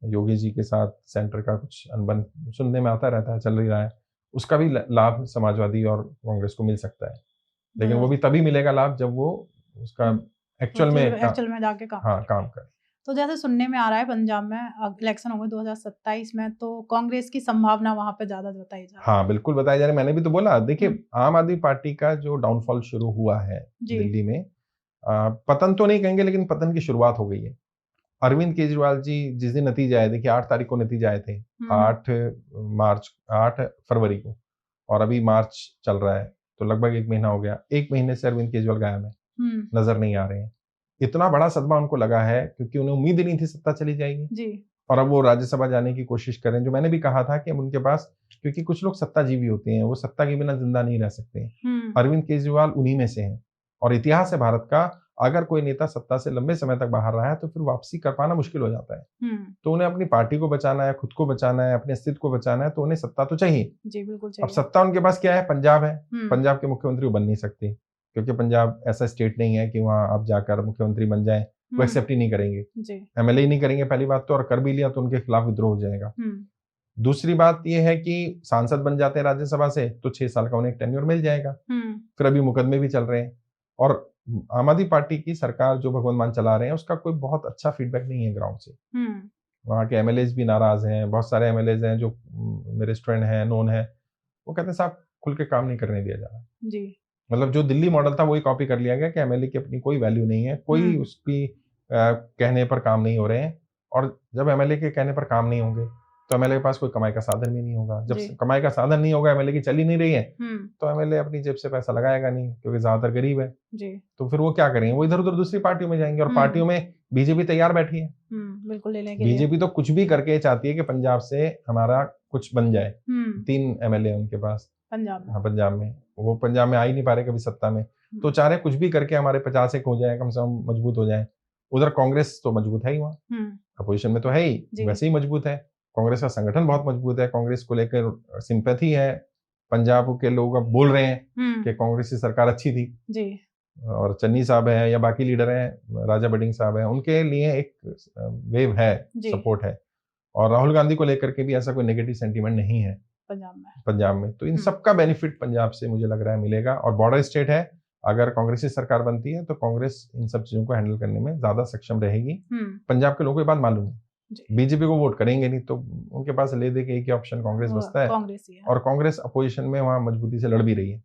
योगी जी के साथ सेंटर का कुछ अनबन सुनने में आता रहता है, चल ही रहा है। उसका भी लाभ समाजवादी और कांग्रेस को मिल सकता है, लेकिन वो भी तभी मिलेगा लाभ जब वो उसका एक्चुअल में जाके काम करे। तो जैसे सुनने में आ रहा है पंजाब में इलेक्शन होंगे 2027 में, तो कांग्रेस की संभावना वहां पे ज्यादा बताई जा रही है। हाँ बिल्कुल बताई जा रही है, मैंने भी तो बोला। देखिए, आम आदमी पार्टी का जो डाउनफॉल शुरू हुआ है दिल्ली में, पतन तो नहीं कहेंगे, लेकिन पतन की शुरुआत हो गई है। अरविंद केजरीवाल जी जिस दिन नतीजे आए, देखिए 8 तारीख को नतीजे आए थे, 8 फरवरी को, और अभी मार्च चल रहा है, तो लगभग 1 महीना हो गया, 1 महीने से अरविंद केजरीवाल गायब है, नजर नहीं आ रहे हैं। इतना बड़ा सदमा उनको लगा है क्योंकि उन्हें उम्मीद ही नहीं थी सत्ता चली जाएगी जी। और अब वो राज्यसभा जाने की कोशिश करें, जो मैंने भी कहा था कि अब उनके पास, क्योंकि कुछ लोग सत्ताजीवी होते हैं, वो सत्ता के बिना जिंदा नहीं रह सकते। अरविंद केजरीवाल उन्हीं में से हैं और इतिहास है भारत का, अगर कोई नेता सत्ता से लंबे समय तक बाहर रहा है तो फिर वापसी कर पाना मुश्किल हो जाता है। तो उन्हें अपनी पार्टी को बचाना है, खुद को बचाना है, अपने अस्तित्व को बचाना है, तो उन्हें सत्ता तो चाहिए। जी बिल्कुल अब चाहिए। सत्ता उनके पास क्या है? पंजाब है। पंजाब के मुख्यमंत्री वो बन नहीं सकते क्योंकि पंजाब ऐसा स्टेट नहीं है कि वहां आप जाकर मुख्यमंत्री बन जाए, वो एक्सेप्ट ही नहीं करेंगे, एमएलए ही नहीं करेंगे पहली बात तो, और कर भी लिया तो उनके खिलाफ विद्रोह हो जाएगा। दूसरी बात यह है कि सांसद बन जाते हैं राज्यसभा से तो 6 साल का उन्हें एक टेन्योर मिल जाएगा। फिर अभी मुकदमे भी चल रहे हैं और आम आदमी पार्टी की सरकार जो भगवंत मान चला रहे हैं उसका कोई बहुत अच्छा फीडबैक नहीं है ग्राउंड से। वहाँ के एमएलएज भी नाराज हैं, बहुत सारे एमएलएज हैं जो मेरे स्टूडेंट हैं, नोन है, वो कहते हैं साहब खुल के काम नहीं करने दिया जा रहा जी। मतलब जो दिल्ली मॉडल था वही कॉपी कर लिया गया कि एमएलए की अपनी कोई वैल्यू नहीं है, कोई उसकी कहने पर काम नहीं हो रहे हैं। और जब एमएलए के कहने पर काम नहीं होंगे तो एमएलए के पास कोई कमाई का साधन भी नहीं होगा। जब कमाई का साधन नहीं होगा, एमएलए की चल ही नहीं रही है, तो एमएलए अपनी जेब से पैसा लगाएगा नहीं क्योंकि ज्यादातर गरीब है जी। तो फिर वो क्या करेंगे? वो इधर उधर दूसरी पार्टियों में जाएंगे और पार्टियों में बीजेपी तैयार बैठी है बिल्कुल लेने के बीजेपी तो कुछ भी करके चाहती है कि पंजाब से हमारा कुछ बन जाए। 3 एमएलए उनके पास पंजाब में। हाँ, पंजाब में वो पंजाब में आ ही नहीं पा रहे कभी सत्ता में, तो चाह रहे कुछ भी करके हमारे 50 एक हो जाए, कम से कम मजबूत हो जाए। उधर कांग्रेस तो मजबूत है ही, वहाँ अपोजिशन में तो है ही, वैसे ही मजबूत है। कांग्रेस का संगठन बहुत मजबूत है, कांग्रेस को लेकर सिंपैथी है। पंजाब के लोग अब बोल रहे हैं कि कांग्रेस की सरकार अच्छी थी जी। और चन्नी साहब है या बाकी लीडर हैं, राजा बडिंग साहब हैं, उनके लिए एक वेव है, सपोर्ट है। और राहुल गांधी को लेकर के भी ऐसा कोई नेगेटिव सेंटीमेंट नहीं है पंजाब में। तो इन सबका बेनिफिट पंजाब से मुझे लग रहा है मिलेगा। और बॉर्डर स्टेट है, अगर कांग्रेस की सरकार बनती है तो कांग्रेस इन सब चीजों को हैंडल करने में ज्यादा सक्षम रहेगी। पंजाब के लोगों को ये बात मालूम है, बीजेपी को वोट करेंगे नहीं तो उनके पास ले दे के एक ही ऑप्शन कांग्रेस बचता है। और कांग्रेस अपोजिशन में वहां मजबूती से लड़ भी रही है।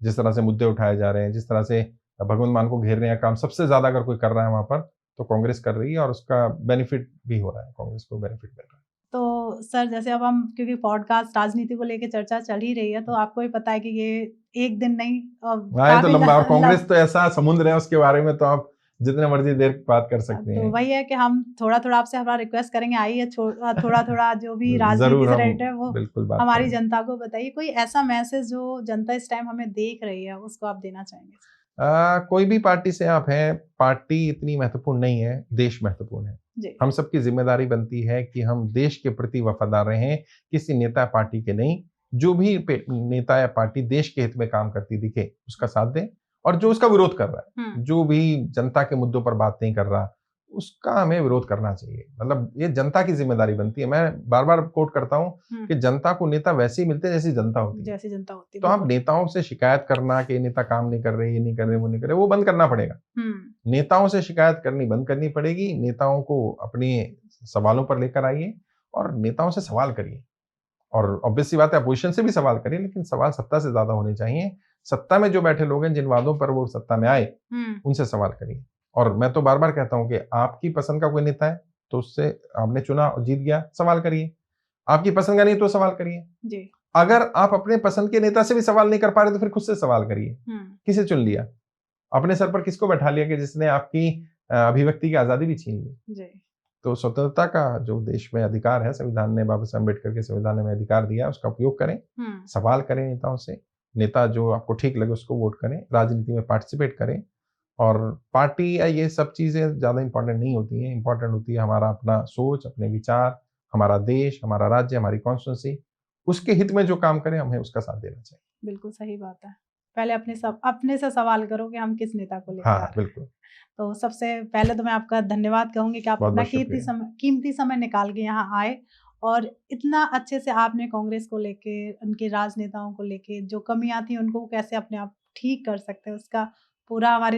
जिस तरह से मुद्दे उठाए जा रहे हैं, जिस तरह से भगवंत मान को घेरने का काम सबसे ज्यादा अगर कोई कर रहा है वहां पर तो कांग्रेस कर रही है और उसका बेनिफिट भी हो रहा है, कांग्रेस को बेनिफिट मिल रहा है। तो सर जैसे अब हम, क्योंकि पॉडकास्ट राजनीति को लेकर चर्चा चल ही रही है, तो आपको भी पता है कि ये एक दिन नहीं तो लंबा, और कांग्रेस तो ऐसा समुद्र है, उसके बारे में तो आप जितने मर्जी देर बात कर सकते हैं। तो वही है कि हम थोड़ा थोड़ा आपसे हमारा रिक्वेस्ट करेंगे, आइए थोड़ा थोड़ा जो भी राजनीति से रिलेटेड है वो हमारी जनता को बताइए। कोई ऐसा मैसेज जो जनता इस टाइम हमें देख रही है उसको आप देना चाहेंगे? कोई भी पार्टी से आप हैं, पार्टी इतनी महत्वपूर्ण नहीं है, देश महत्वपूर्ण है। हम सबकी जिम्मेदारी बनती है कि हम देश के प्रति वफादार रहें, किसी नेता पार्टी के नहीं। जो भी नेता या पार्टी देश के हित में काम करती दिखे उसका साथ दें, और जो उसका विरोध कर रहा है, जो भी जनता के मुद्दों पर बात नहीं कर रहा, उसका हमें विरोध करना चाहिए। मतलब ये जनता की जिम्मेदारी बनती है। मैं बार बार कोट करता हूँ कि जनता को नेता वैसे ही मिलते हैं जैसी जनता होती है। जैसी जनता होती है। तो आप नेताओं से शिकायत करना कि नेता काम नहीं कर रहे, ये नहीं कर रहे, वो नहीं कर रहे, वो बंद करना पड़ेगा। नेताओं से शिकायत करनी बंद करनी पड़ेगी। नेताओं को अपने सवालों पर लेकर आइए और नेताओं से सवाल करिए। और ऑब्वियस सी बात है, अपोजिशन से भी सवाल करिए, लेकिन सवाल सत्ता से ज्यादा होने चाहिए। सत्ता में जो बैठे लोग हैं, जिन वादों पर वो सत्ता में आए, उनसे सवाल करिए। और मैं तो बार बार कहता हूं कि आपकी पसंद का कोई नेता है तो उससे आपने चुना और जीत गया, सवाल करिए। आपकी पसंद का नहीं तो सवाल करिए जी। अगर आप अपने पसंद के नेता से भी सवाल नहीं कर पा रहे तो फिर खुद से सवाल करिए। किसे चुन लिया? अपने सर पर किसको बैठा लिया कि जिसने आपकी अभिव्यक्ति की आजादी भी छीन ली? तो स्वतंत्रता का जो देश में अधिकार है, संविधान ने, बाबा साहब अम्बेडकर के संविधान ने हमें अधिकार दिया, उसका उपयोग करें। सवाल करें नेताओं से। नेता जो आपको ठीक लगे उसको वोट करें, राजनीति में पार्टिसिपेट करें। और पार्टी या ये सब चीजें ज्यादा इंपॉर्टेंट नहीं होती हैं। इंपॉर्टेंट होती है हमारा अपना सोच, अपने विचार, हमारा देश, हमारा राज्य, हमारी कॉन्स्टिट्यूंसी। उसके हित में जो काम करें हमें उसका साथ देना चाहिए। बिल्कुल सही बात है। पहले अपने से सवाल करो कि हम किस नेता को लेकर। हाँ बिल्कुल। तो सबसे पहले तो मैं आपका धन्यवाद कहूंगी कि आप अपना कीमती समय निकाल के यहाँ आए और इतना अच्छे से आपने कांग्रेस को लेके, उनके राजनेताओं को लेके जो कमियां थी उनको कैसे अपने आप ठीक कर सकते हैं, उसका पूरा हमारी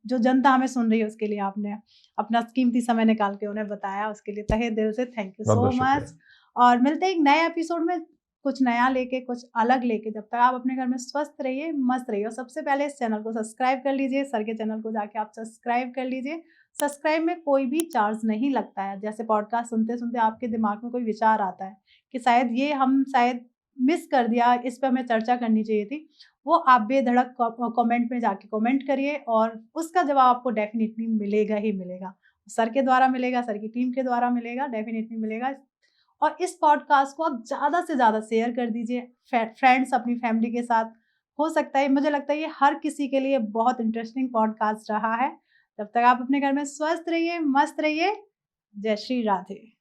जो जनता हमें सुन रही है उसके लिए आपने अपना कीमती समय निकाल के उन्हें बताया। उसके लिए तहे दिल से थैंक यू सो मच। और मिलते हैं एक नए एपिसोड में, कुछ नया लेके, कुछ अलग लेके। जब तक आप अपने घर में स्वस्थ रहिए, मस्त रहिए। और सबसे पहले इस चैनल को सब्सक्राइब कर लीजिए। सर के चैनल को जाके आप सब्सक्राइब कर लीजिए। सब्सक्राइब में कोई भी चार्ज नहीं लगता है। जैसे पॉडकास्ट सुनते सुनते आपके दिमाग में कोई विचार आता है कि शायद मिस कर दिया, इस पे हमें चर्चा करनी चाहिए थी, वो आप बेधड़क कमेंट में जाके कमेंट करिए और उसका जवाब आपको डेफिनिटली मिलेगा ही मिलेगा। सर के द्वारा मिलेगा, सर की टीम के द्वारा मिलेगा, डेफिनिटली मिलेगा। और इस पॉडकास्ट को आप ज़्यादा से ज़्यादा शेयर कर दीजिए फ्रेंड्स, अपनी फैमिली के साथ। हो सकता है, मुझे लगता है ये हर किसी के लिए बहुत इंटरेस्टिंग पॉडकास्ट रहा है। तब तक आप अपने घर में स्वस्थ रहिए, मस्त रहिए। जय श्री राधे।